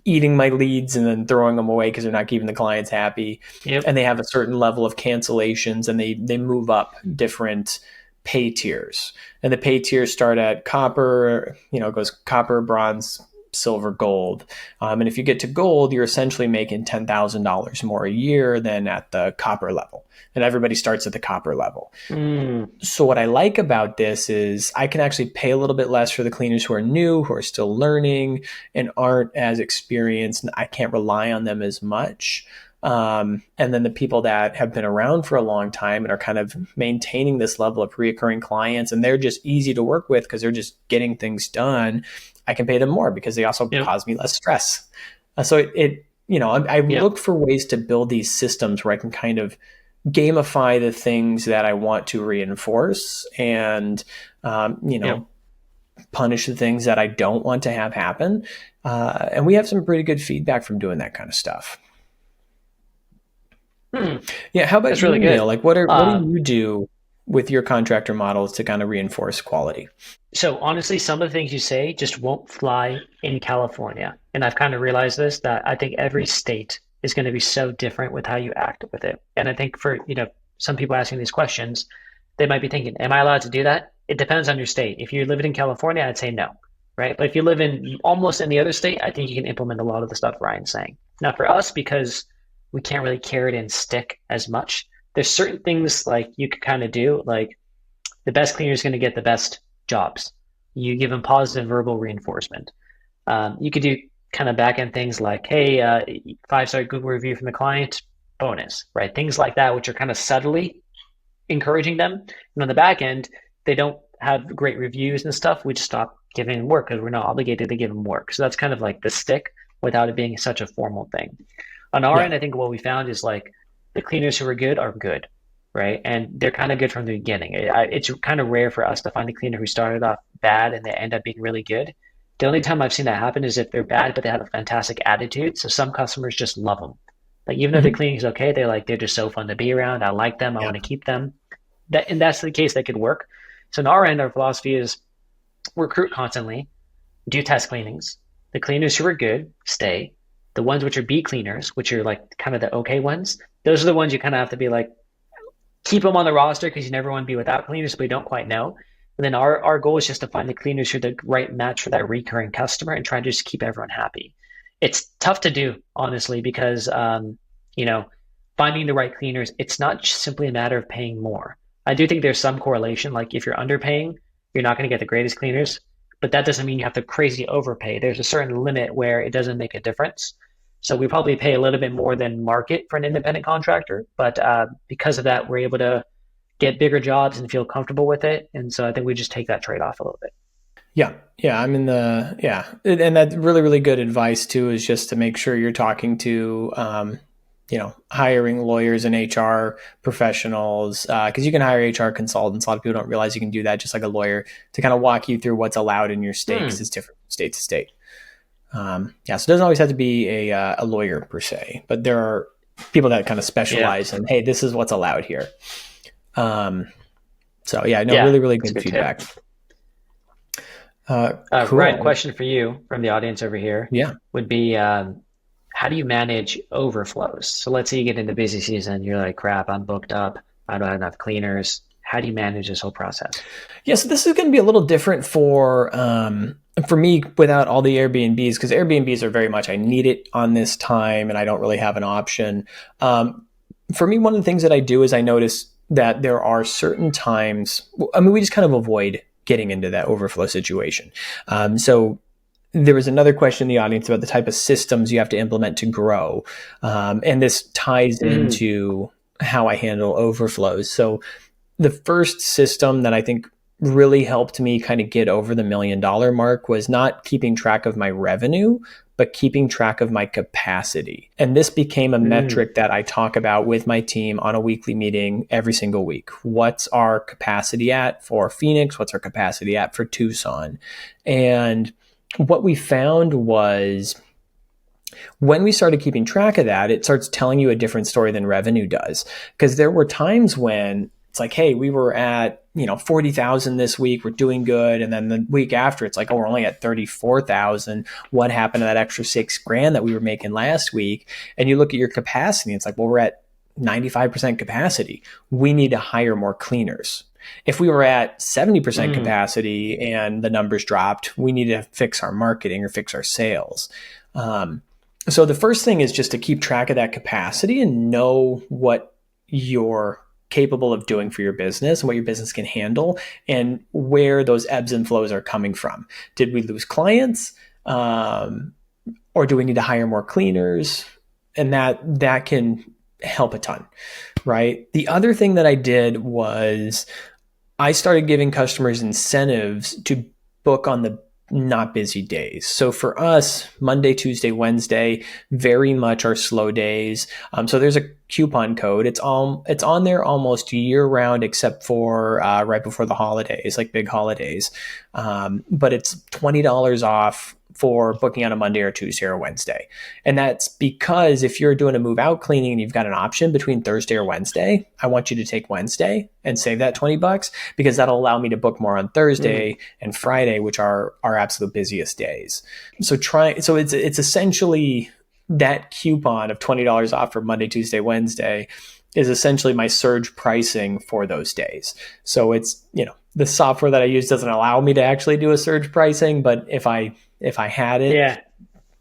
eating my leads and then throwing them away because they're not keeping the clients happy. Yep. And they have a certain level of cancellations, and they move up different pay tiers. And the pay tiers start at copper, you know, it goes copper, bronze, silver, gold. And if you get to gold, you're essentially making $10,000 more a year than at the copper level. And everybody starts at the copper level. So what I like about this is I can actually pay a little bit less for the cleaners who are new, who are still learning and aren't as experienced. I can't rely on them as much. And then the people that have been around for a long time and are kind of maintaining this level of reoccurring clients, and they're just easy to work with because they're just getting things done, I can pay them more because they also cause me less stress. So it you know, I look for ways to build these systems where I can kind of gamify the things that I want to reinforce and, you know, punish the things that I don't want to have happen. And we have some pretty good feedback from doing that kind of stuff. Yeah. How about That's you, really good. Neil? Like, what do you do with your contractor models to kind of reinforce quality? So honestly, some of the things you say just won't fly in California. And I've kind of realized this, that I think every state is going to be so different with how you act with it. And I think for, you know, some people asking these questions, they might be thinking, am I allowed to do that? It depends on your state. If you live in California, I'd say no, right? But if you live in almost any other state, I think you can implement a lot of the stuff Ryan's saying. Now for us, because we can't really carrot and stick as much, there's certain things like you could kind of do, like the best cleaner is going to get the best jobs. You give them positive verbal reinforcement. You could do kind of back end things like, hey, 5-star Google review from the client, bonus, right? Things like that, which are kind of subtly encouraging them. And on the back end, they don't have great reviews and stuff. We just stop giving them work because we're not obligated to give them work. So that's kind of like the stick without it being such a formal thing. On our end, I think what we found is like the cleaners who are good, right? And they're kind of good from the beginning. It's kind of rare for us to find a cleaner who started off bad and they end up being really good. The only time I've seen that happen is if they're bad, but they have a fantastic attitude. So some customers just love them. Like even if the cleaning is okay, they're just so fun to be around. I like them. I want to keep them. And that's the case that could work. So on our end, our philosophy is recruit constantly, do test cleanings. The cleaners who are good, stay. The ones which are B cleaners, which are like kind of the okay ones, those are the ones you kind of have to be like, keep them on the roster because you never want to be without cleaners, but we don't quite know. And then our goal is just to find the cleaners who are the right match for that recurring customer and try to just keep everyone happy. It's tough to do, honestly, because, you know, finding the right cleaners, it's not just simply a matter of paying more. I do think there's some correlation. Like if you're underpaying, you're not going to get the greatest cleaners, but that doesn't mean you have to crazy overpay. There's a certain limit where it doesn't make a difference. So we probably pay a little bit more than market for an independent contractor, but because of that, we're able to get bigger jobs and feel comfortable with it. And so I think we just take that trade-off a little bit. Yeah. And that's really, really good advice too, is just to make sure you're talking to, you know, hiring lawyers and HR professionals, because you can hire HR consultants. A lot of people don't realize you can do that, just like a lawyer, to kind of walk you through what's allowed in your state, because it's different state to state. So it doesn't always have to be a lawyer per se, but there are people that kind of specialize in, hey, this is what's allowed here. Really, really it's a good good feedback. tip. Cool. Ryan, question for you from the audience over here Yeah. would be, how do you manage overflows? So let's say you get into busy season, you're like, crap, I'm booked up. I don't have enough cleaners. How do you manage this whole process? Yeah, so this is going to be a little different for me without all the Airbnbs, because Airbnbs are very much, I need it on this time and I don't really have an option. For me, one of the things that I do is I notice that there are certain times, we just kind of avoid getting into that overflow situation. So there was another question in the audience about the type of systems you have to implement to grow. And this ties into how I handle overflows. So the first system that I think really helped me kind of get over the $1 million mark was not keeping track of my revenue, but keeping track of my capacity. And this became a metric that I talk about with my team on a weekly meeting every single week. What's our capacity at for Phoenix? What's our capacity at for Tucson? And what we found was when we started keeping track of that, it starts telling you a different story than revenue does. Because there were times when it's like, hey, we were at 40,000 this week, we're doing good, and then the week after, it's like, oh, we're only at 34,000. What happened to that extra $6,000 that we were making last week? And you look at your capacity, it's like, well, we're at 95% capacity. We need to hire more cleaners. If we were at 70% capacity and the numbers dropped, we need to fix our marketing or fix our sales. So the first thing is just to keep track of that capacity and know what you're capable of doing for your business and what your business can handle and where those ebbs and flows are coming from. Did we lose clients? Or do we need to hire more cleaners? And that can help a ton, right? The other thing that I did was I started giving customers incentives to book on the not busy days. So for us, Monday, Tuesday, Wednesday, very much are slow days. So there's a coupon code. It's on there almost year round, except for right before the holidays, like big holidays. But it's $20 off for booking on a Monday or Tuesday or Wednesday. And that's because if you're doing a move out cleaning and you've got an option between Thursday or Wednesday, I want you to take Wednesday and save that $20 because that'll allow me to book more on Thursday and Friday, which are our absolute busiest days. So it's essentially that coupon of $20 off for Monday, Tuesday, Wednesday is essentially my surge pricing for those days. So it's, the software that I use doesn't allow me to actually do a surge pricing, but if I had it,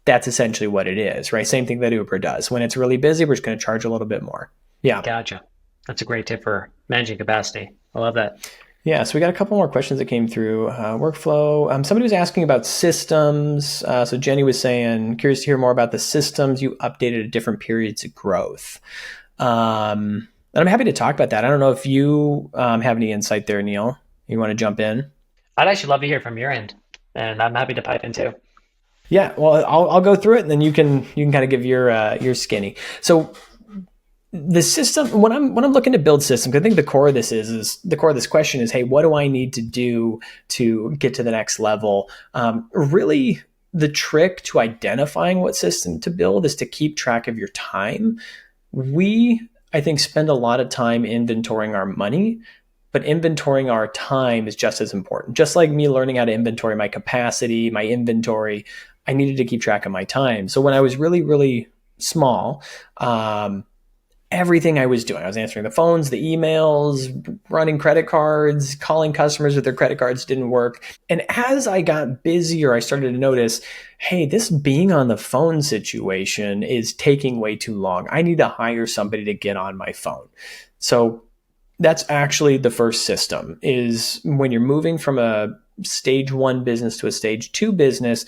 that's essentially what it is, right? Same thing that Uber does. When it's really busy, we're just going to charge a little bit more. Yeah. Gotcha. That's a great tip for managing capacity. I love that. Yeah. So we got a couple more questions that came through. Workflow. Somebody was asking about systems. So Jenny was saying, curious to hear more about the systems you updated at different periods of growth. And I'm happy to talk about that. I don't know if you have any insight there, Neel. You want to jump in? I'd actually love to hear from your end, and I'm happy to pipe in too. Yeah, well, I'll go through it, and then you can kind of give your skinny. So the system, when I'm looking to build systems, I think the core of this question is, hey, what do I need to do to get to the next level? Really, the trick to identifying what system to build is to keep track of your time. I think, spend a lot of time inventorying our money, but inventorying our time is just as important. Just like me learning how to inventory my capacity, my inventory, I needed to keep track of my time. So when I was really, really small, everything I was doing, I was answering the phones, the emails, running credit cards, calling customers with their credit cards didn't work. And as I got busier, I started to notice, hey, this being on the phone situation is taking way too long. I need to hire somebody to get on my phone. So that's actually the first system, is when you're moving from a stage 1 business to a stage 2 business.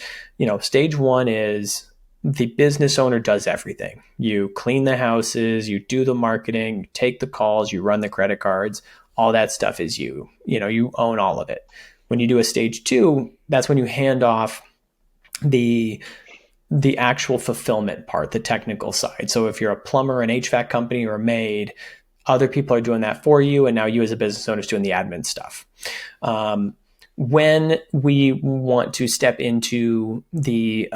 Stage 1 is the business owner does everything. You clean the houses, you do the marketing, you take the calls, you run the credit cards, all that stuff is you. You own all of it. When you do a stage 2, that's when you hand off the actual fulfillment part, the technical side. So if you're a plumber, an HVAC company, or a maid, other people are doing that for you, and now you as a business owner is doing the admin stuff. When we want to step into the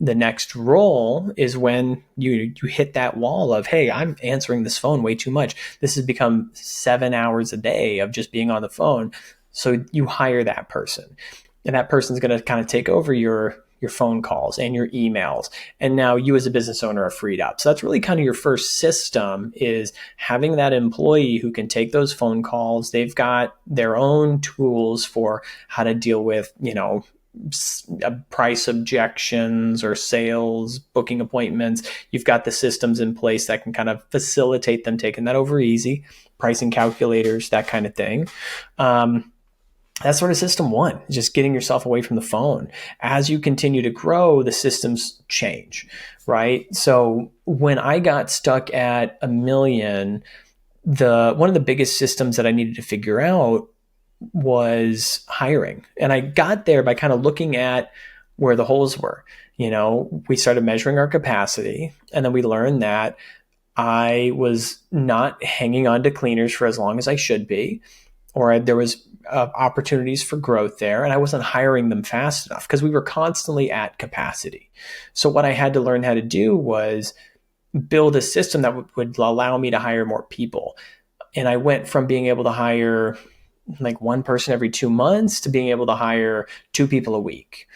next role is when you hit that wall of, hey, I'm answering this phone way too much. This has become 7 hours a day of just being on the phone. So you hire that person, and that person's going to kind of take over your phone calls and your emails, and now you as a business owner are freed up. So that's really kind of your first system, is having that employee who can take those phone calls. They've got their own tools for how to deal with, price objections or sales booking appointments. You've got the systems in place that can kind of facilitate them taking that over easy, pricing calculators, that kind of thing. That's sort of system one, just getting yourself away from the phone. As you continue to grow, the systems change, right? So when I got stuck at 1 million, one of the biggest systems that I needed to figure out was hiring. And I got there by kind of looking at where the holes were. We started measuring our capacity, and then we learned that I was not hanging on to cleaners for as long as I should be, or there was opportunities for growth there, and I wasn't hiring them fast enough because we were constantly at capacity. So what I had to learn how to do was build a system that would allow me to hire more people. And I went from being able to hire like one person every 2 months to being able to hire two people a week.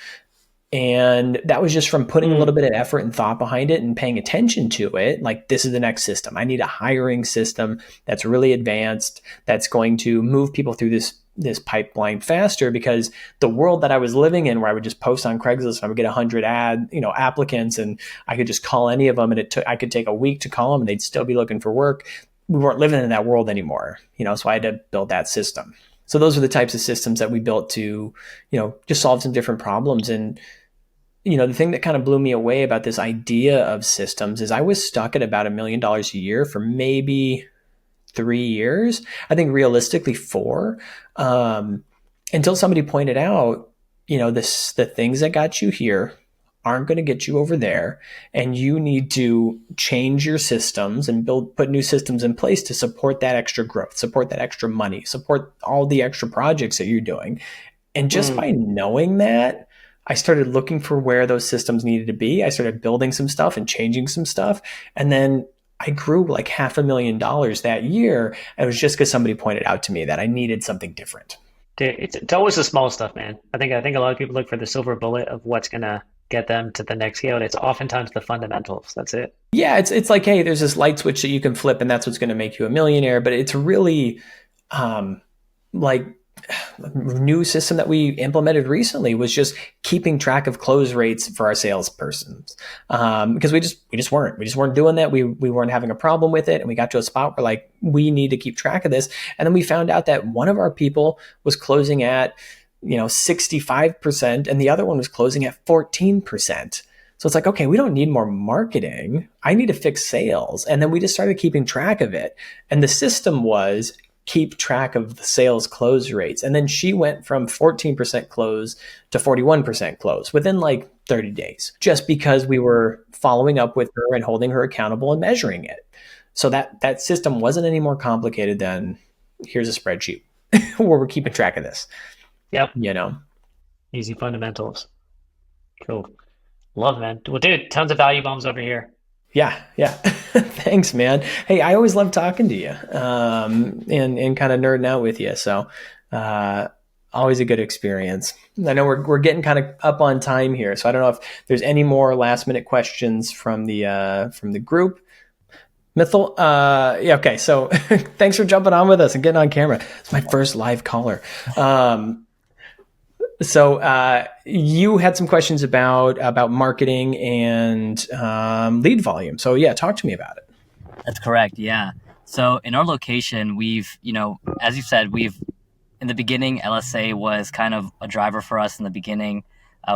And that was just from putting a little bit of effort and thought behind it and paying attention to it. Like, this is the next system. I need a hiring system that's really advanced, that's going to move people through this pipeline faster, because the world that I was living in, where I would just post on Craigslist and I would get 100 applicants, and I could just call any of them, and I could take a week to call them and they'd still be looking for work. We weren't living in that world anymore, so I had to build that system. So those are the types of systems that we built to, just solve some different problems. And the thing that kind of blew me away about this idea of systems is I was stuck at about $1 million a year for maybe 3 years. I think realistically 4, until somebody pointed out, the things that got you here aren't going to get you over there, and you need to change your systems and put new systems in place to support that extra growth, support that extra money, support all the extra projects that you're doing. And just by knowing that, I started looking for where those systems needed to be. I started building some stuff and changing some stuff. And then I grew like $500,000 that year. It was just because somebody pointed out to me that I needed something different. Dude, it's always the small stuff, man. I think a lot of people look for the silver bullet of what's gonna get them to the next scale, and it's oftentimes the fundamentals. That's it. Yeah, it's like, hey, there's this light switch that you can flip, and that's what's going to make you a millionaire. But it's really like new system that we implemented recently was just keeping track of close rates for our salespersons, because we just weren't doing that. We weren't having a problem with it, and we got to a spot where like, we need to keep track of this. And then we found out that one of our people was closing at 65%, and the other one was closing at 14%. So it's like, okay, we don't need more marketing. I need to fix sales. And then we just started keeping track of it. And the system was keep track of the sales close rates. And then she went from 14% close to 41% close within like 30 days, just because we were following up with her and holding her accountable and measuring it. So that system wasn't any more complicated than, here's a spreadsheet where we're keeping track of this. Yep. Easy fundamentals. Cool. Love, man. Well, dude, tons of value bombs over here. Yeah. Thanks, man. Hey, I always love talking to you, and kind of nerding out with you. So, always a good experience. I know we're getting kind of up on time here, so I don't know if there's any more last minute questions from the group. Mithil, yeah, okay. So thanks for jumping on with us and getting on camera. It's my first live caller. So you had some questions about marketing and lead volume. So yeah, talk to me about it. That's correct. Yeah. So in our location, we've, as you said, in the beginning, LSA was kind of a driver for us in the beginning.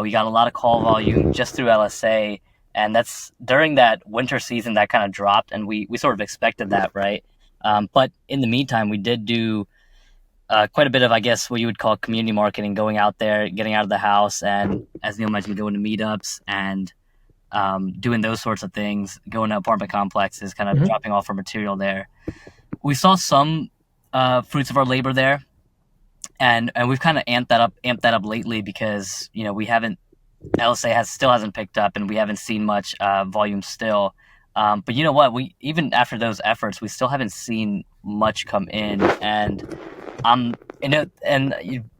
We got a lot of call volume just through LSA. And that's during that winter season that kind of dropped, and we sort of expected that, right? But in the meantime, we did do quite a bit of, I guess, what you would call community marketing, going out there, getting out of the house, and as Neel mentioned, going to meetups and doing those sorts of things, going to apartment complexes, kind of dropping off our material there. We saw some fruits of our labor there. and we've kind of amped that up lately because we haven't LSA still hasn't picked up, and we haven't seen much volume still. But you know what? We even after those efforts, we still haven't seen much come in, and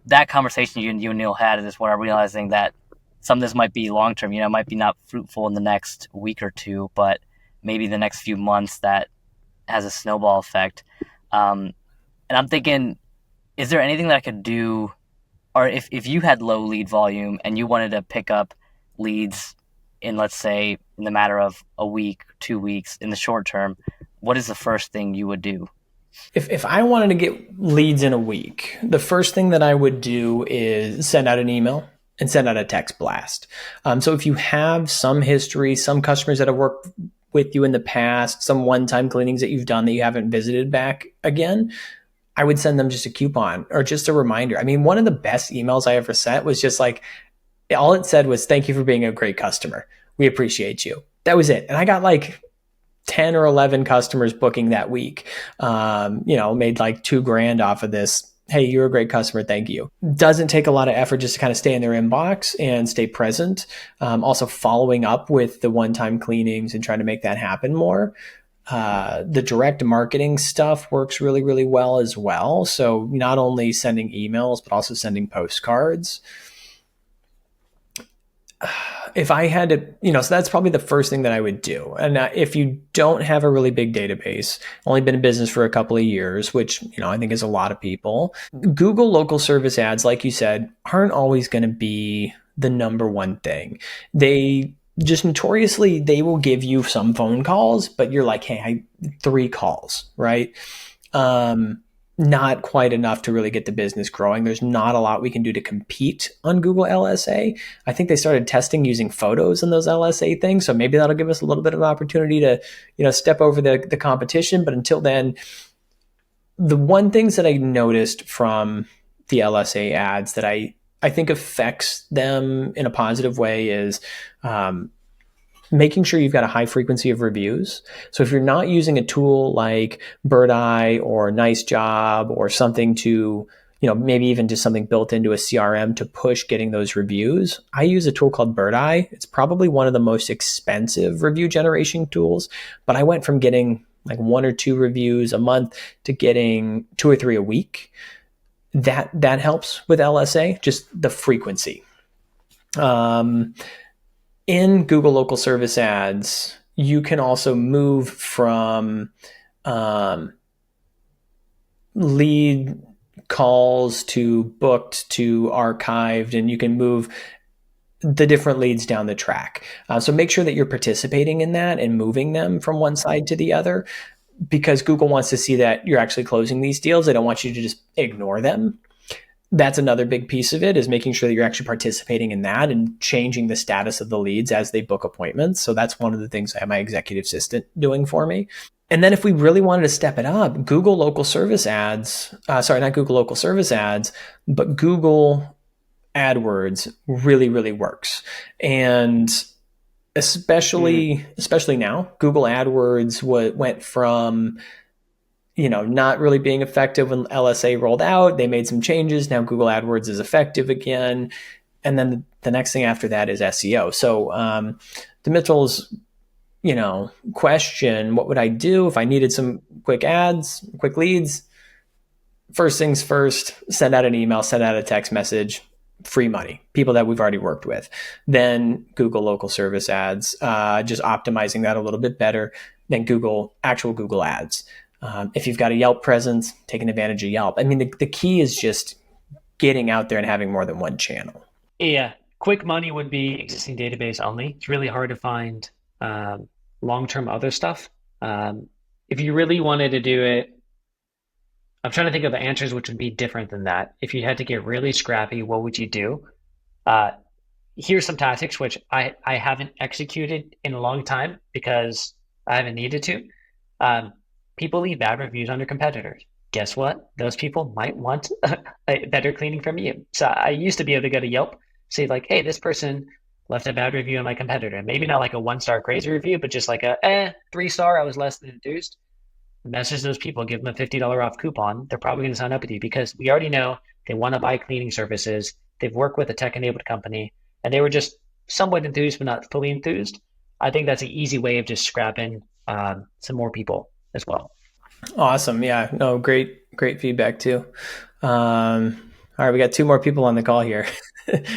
that conversation you and Neil had is where I'm realizing that some of this might be long term. It might be not fruitful in the next week or two, but maybe the next few months that has a snowball effect. And I'm thinking, is there anything that I could do, or if you had low lead volume and you wanted to pick up leads in, let's say, in the matter of a week, 2 weeks, in the short term, what is the first thing you would do? If I wanted to get leads in a week, the first thing that I would do is send out an email and send out a text blast. So if you have some history, some customers that have worked with you in the past, some one-time cleanings that you've done that you haven't visited back again, I would send them just a coupon or just a reminder. I mean, one of the best emails I ever sent was just like, all it said was, "Thank you for being a great customer. We appreciate you." That was it. And I got like 10 or 11 customers booking that week. Made like $2,000 off of this. Hey, you're a great customer. Thank you. Doesn't take a lot of effort just to kind of stay in their inbox and stay present. Also following up with the one-time cleanings and trying to make that happen more. The direct marketing stuff works really, really well as well. So not only sending emails, but also sending postcards. If I had to, so that's probably the first thing that I would do. And if you don't have a really big database, only been in business for a couple of years, which, I think is a lot of people, Google local service ads, like you said, aren't always going to be the number one thing. They just notoriously, they will give you some phone calls, but you're like, hey, 3 calls, right? Not quite enough to really get the business growing. There's not a lot we can do to compete on Google LSA. I think they started testing using photos in those LSA things. So maybe that'll give us a little bit of an opportunity to, step over the competition. But until then, the one things that I noticed from the LSA ads that I think affects them in a positive way is, making sure you've got a high frequency of reviews. So if you're not using a tool like Bird Eye or Nice Job or something to, maybe even just something built into a CRM to push getting those reviews, I use a tool called Bird Eye. It's probably one of the most expensive review generation tools, but I went from getting like 1 or 2 reviews a month to getting 2 or 3 a week. That helps with LSA, just the frequency. In Google local service ads, you can also move from lead calls to booked to archived, and you can move the different leads down the track. So make sure that you're participating in that and moving them from one side to the other, because Google wants to see that you're actually closing these deals. They don't want you to just ignore them. That's another big piece of it, is making sure that you're actually participating in that and changing the status of the leads as they book appointments. So that's one of the things I have my executive assistant doing for me. And then if we really wanted to step it up, Google local service ads, not Google local service ads, but Google AdWords really, really works. And especially now, Google AdWords went from not really being effective when LSA rolled out. They made some changes. Now Google AdWords is effective again. And then the next thing after that is SEO. So Dimitril's, question, what would I do if I needed some quick ads, quick leads? First things first, send out an email, send out a text message, free money, people that we've already worked with. Then Google local service ads, just optimizing that a little bit better. Then actual Google ads. If you've got a Yelp presence, taking advantage of Yelp. I mean, the key is just getting out there and having more than one channel. Yeah. Quick money would be existing database only. It's really hard to find long-term other stuff. If you really wanted to do it, I'm trying to think of answers which would be different than that. If you had to get really scrappy, what would you do? Here's some tactics which I haven't executed in a long time because I haven't needed to. People leave bad reviews on their competitors. Guess what? Those people might want a better cleaning from you. So I used to be able to go to Yelp, say like, hey, this person left a bad review on my competitor. Maybe not like a 1-star crazy review, but just like a 3-star, I was less than enthused. message those people, give them a $50 off coupon. They're probably going to sign up with you because we already know they want to buy cleaning services. They've worked with a tech-enabled company, and they were just somewhat enthused, but not fully enthused. I think that's an easy way of just scrapping some more people as well. Awesome. Yeah. No, great feedback too. All right, we got two more people on the call here.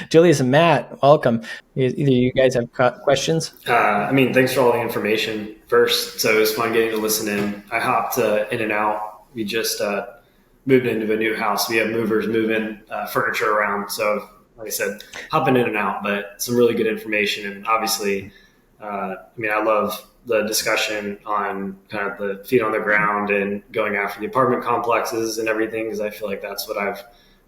Julius and Matt, welcome. Either you guys have questions? Thanks for all the information first. So it was fun getting to listen in. I hopped in and out. We just moved into a new house. We have movers moving furniture around. So like I said, hopping in and out, but some really good information. And obviously, I love the discussion on kind of the feet on the ground and going after the apartment complexes and everything, because I feel like that's what I've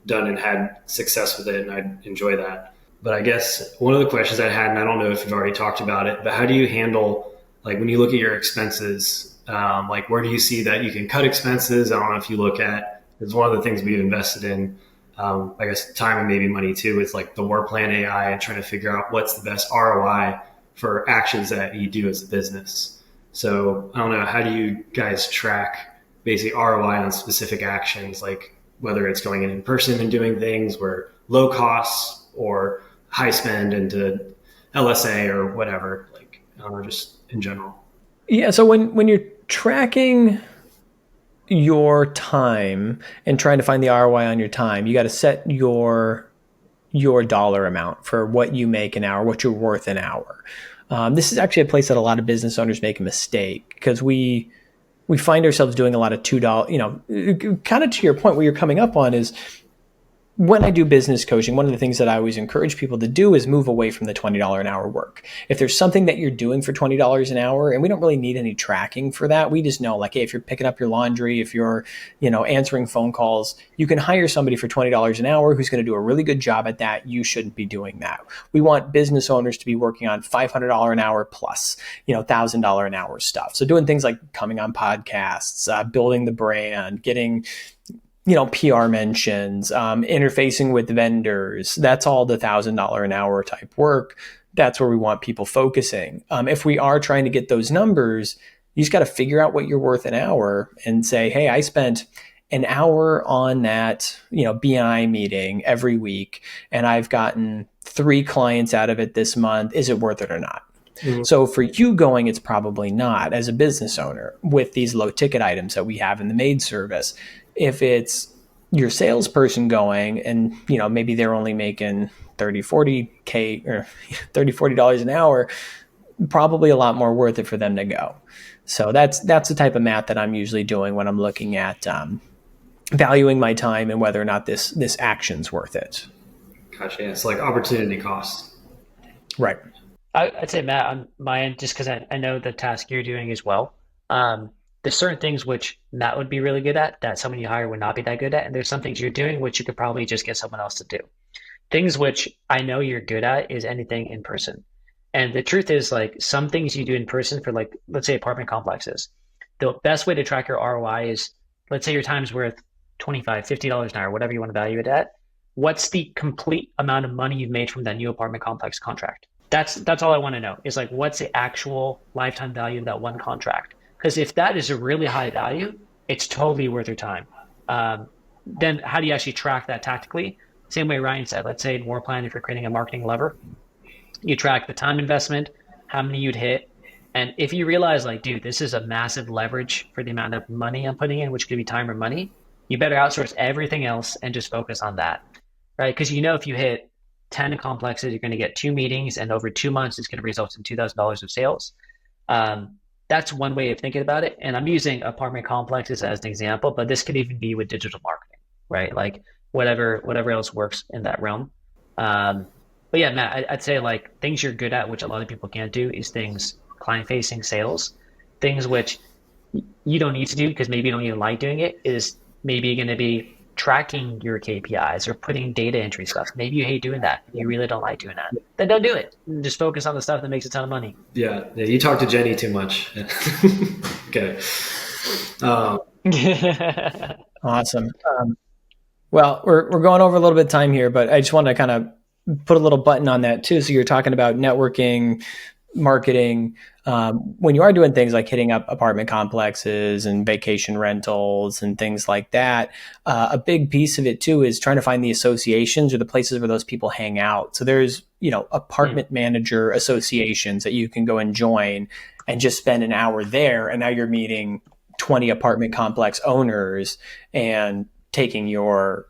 done and had success with it, and I enjoy that. But I guess one of the questions I had, and I don't know if you've already talked about it, but how do you handle, like when you look at your expenses, like where do you see that you can cut expenses? I don't know if you look at, it's one of the things we've invested in, I guess time and maybe money too, is like the Work Plan AI and trying to figure out what's the best ROI for actions that you do as a business. So I don't know, how do you guys track basically ROI on specific actions, like whether it's going in person and doing things where low costs or high spend into LSA or whatever, like, I don't know, just in general. Yeah. So when you're tracking your time and trying to find the ROI on your time, you got to set your dollar amount for what you make an hour, what you're worth an hour. This is actually a place that a lot of business owners make a mistake, because we find ourselves doing a lot of $2, kind of to your point, what you're coming up on is, when I do business coaching, one of the things that I always encourage people to do is move away from the $20 an hour work. If there's something that you're doing for $20 an hour, and we don't really need any tracking for that, we just know, like, hey, if you're picking up your laundry, if you're, answering phone calls, you can hire somebody for $20 an hour who's going to do a really good job at that. You shouldn't be doing that. We want business owners to be working on $500 an hour plus, $1,000 an hour stuff. So doing things like coming on podcasts, building the brand, getting PR mentions, interfacing with vendors. That's all the $1,000 an hour type work. That's where we want people focusing. If we are trying to get those numbers, you just got to figure out what you're worth an hour and say, hey, I spent an hour on that, BI meeting every week, and I've gotten 3 clients out of it this month. Is it worth it or not? Mm-hmm. So for you going, it's probably not, as a business owner with these low ticket items that we have in the maid service. If it's your salesperson going and, maybe they're only making 30, 40K or $30-$40 an hour, probably a lot more worth it for them to go. So that's the type of math that I'm usually doing when I'm looking at valuing my time and whether or not this action's worth it. Gotcha. Yeah, it's like opportunity cost. Right. I'd say, Matt, on my end, just because I know the task you're doing as well. There's certain things which Matt would be really good at that someone you hire would not be that good at. And there's some things you're doing which you could probably just get someone else to do. Things which I know you're good at is anything in person. And the truth is, like, some things you do in person for, like, let's say apartment complexes. The best way to track your ROI is, let's say your time's worth $25, $50 an hour, whatever you want to value it at. What's the complete amount of money you've made from that new apartment complex contract? That's all I want to know, is like, what's the actual lifetime value of that one contract? Because if that is a really high value, it's totally worth your time. Then how do you actually track that tactically? Same way Ryan said, let's say in War Plan, if you're creating a marketing lever, you track the time investment, how many you'd hit. And if you realize, like, dude, this is a massive leverage for the amount of money I'm putting in, which could be time or money, you better outsource everything else and just focus on that, right? Because if you hit 10 complexes, you're going to get 2 meetings, and over 2 months, it's going to result in $2,000 of sales. That's one way of thinking about it. And I'm using apartment complexes as an example, but this could even be with digital marketing, right? Like whatever else works in that realm. But yeah, Matt, I'd say, like, things you're good at, which a lot of people can't do, is things client-facing sales. Things which you don't need to do because maybe you don't even like doing it, is maybe going to be tracking your KPIs or putting data entry stuff. Maybe you hate doing that. You really don't like doing that. Then don't do it. Just focus on the stuff that makes a ton of money. Yeah. You talk to Jenny too much. Okay. Awesome. Well, we're going over a little bit of time here, but I just want to kind of put a little button on that too. So you're talking about networking, marketing. when you are doing things like hitting up apartment complexes and vacation rentals and things like that, a big piece of it too is trying to find the associations or the places where those people hang out. So there's, apartment manager associations that you can go and join and just spend an hour there. And now you're meeting 20 apartment complex owners and taking your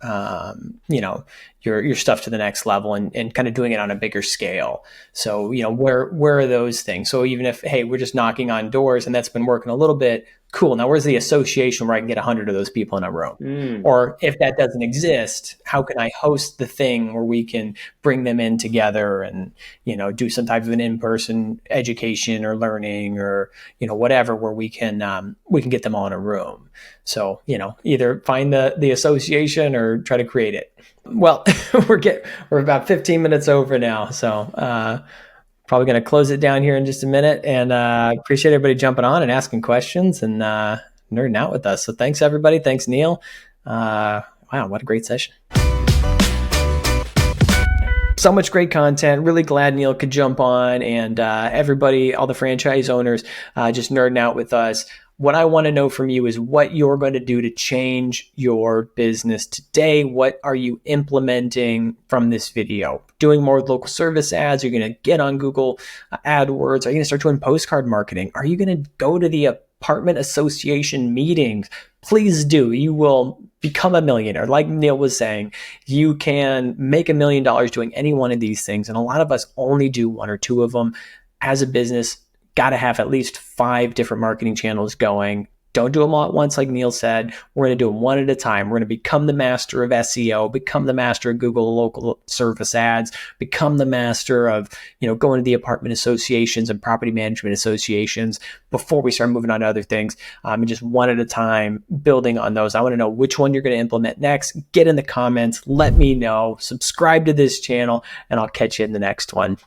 stuff to the next level and kind of doing it on a bigger scale. So, where are those things? So even if, hey, we're just knocking on doors and that's been working a little bit, cool. Now where's the association where I can get 100 of those people in a room? Or if that doesn't exist, how can I host the thing where we can bring them in together and, do some type of an in-person education or learning or, whatever, where we can get them all in a room. So, either find the association or try to create it. Well, we're about 15 minutes over now. So, probably going to close it down here in just a minute, and appreciate everybody jumping on and asking questions and nerding out with us. So thanks everybody. Thanks Neel. Wow, what a great session. So much great content. Really glad Neel could jump on, and everybody, all the franchise owners, just nerding out with us. What I want to know from you is what you're going to do to change your business today. What are you implementing from this video? Doing more local service ads? Are you going to get on Google AdWords? Are you going to start doing postcard marketing? Are you going to go to the apartment association meetings? Please do. You will become a millionaire. Like Neel was saying, you can make $1 million doing any one of these things. And a lot of us only do one or two of them. As a business, got to have at least 5 different marketing channels going. Don't do them all at once, like Neel said. We're going to do them one at a time. We're going to become the master of SEO, become the master of Google local service ads, become the master of, going to the apartment associations and property management associations before we start moving on to other things. And just one at a time, building on those. I want to know which one you're going to implement next. Get in the comments. Let me know. Subscribe to this channel, and I'll catch you in the next one.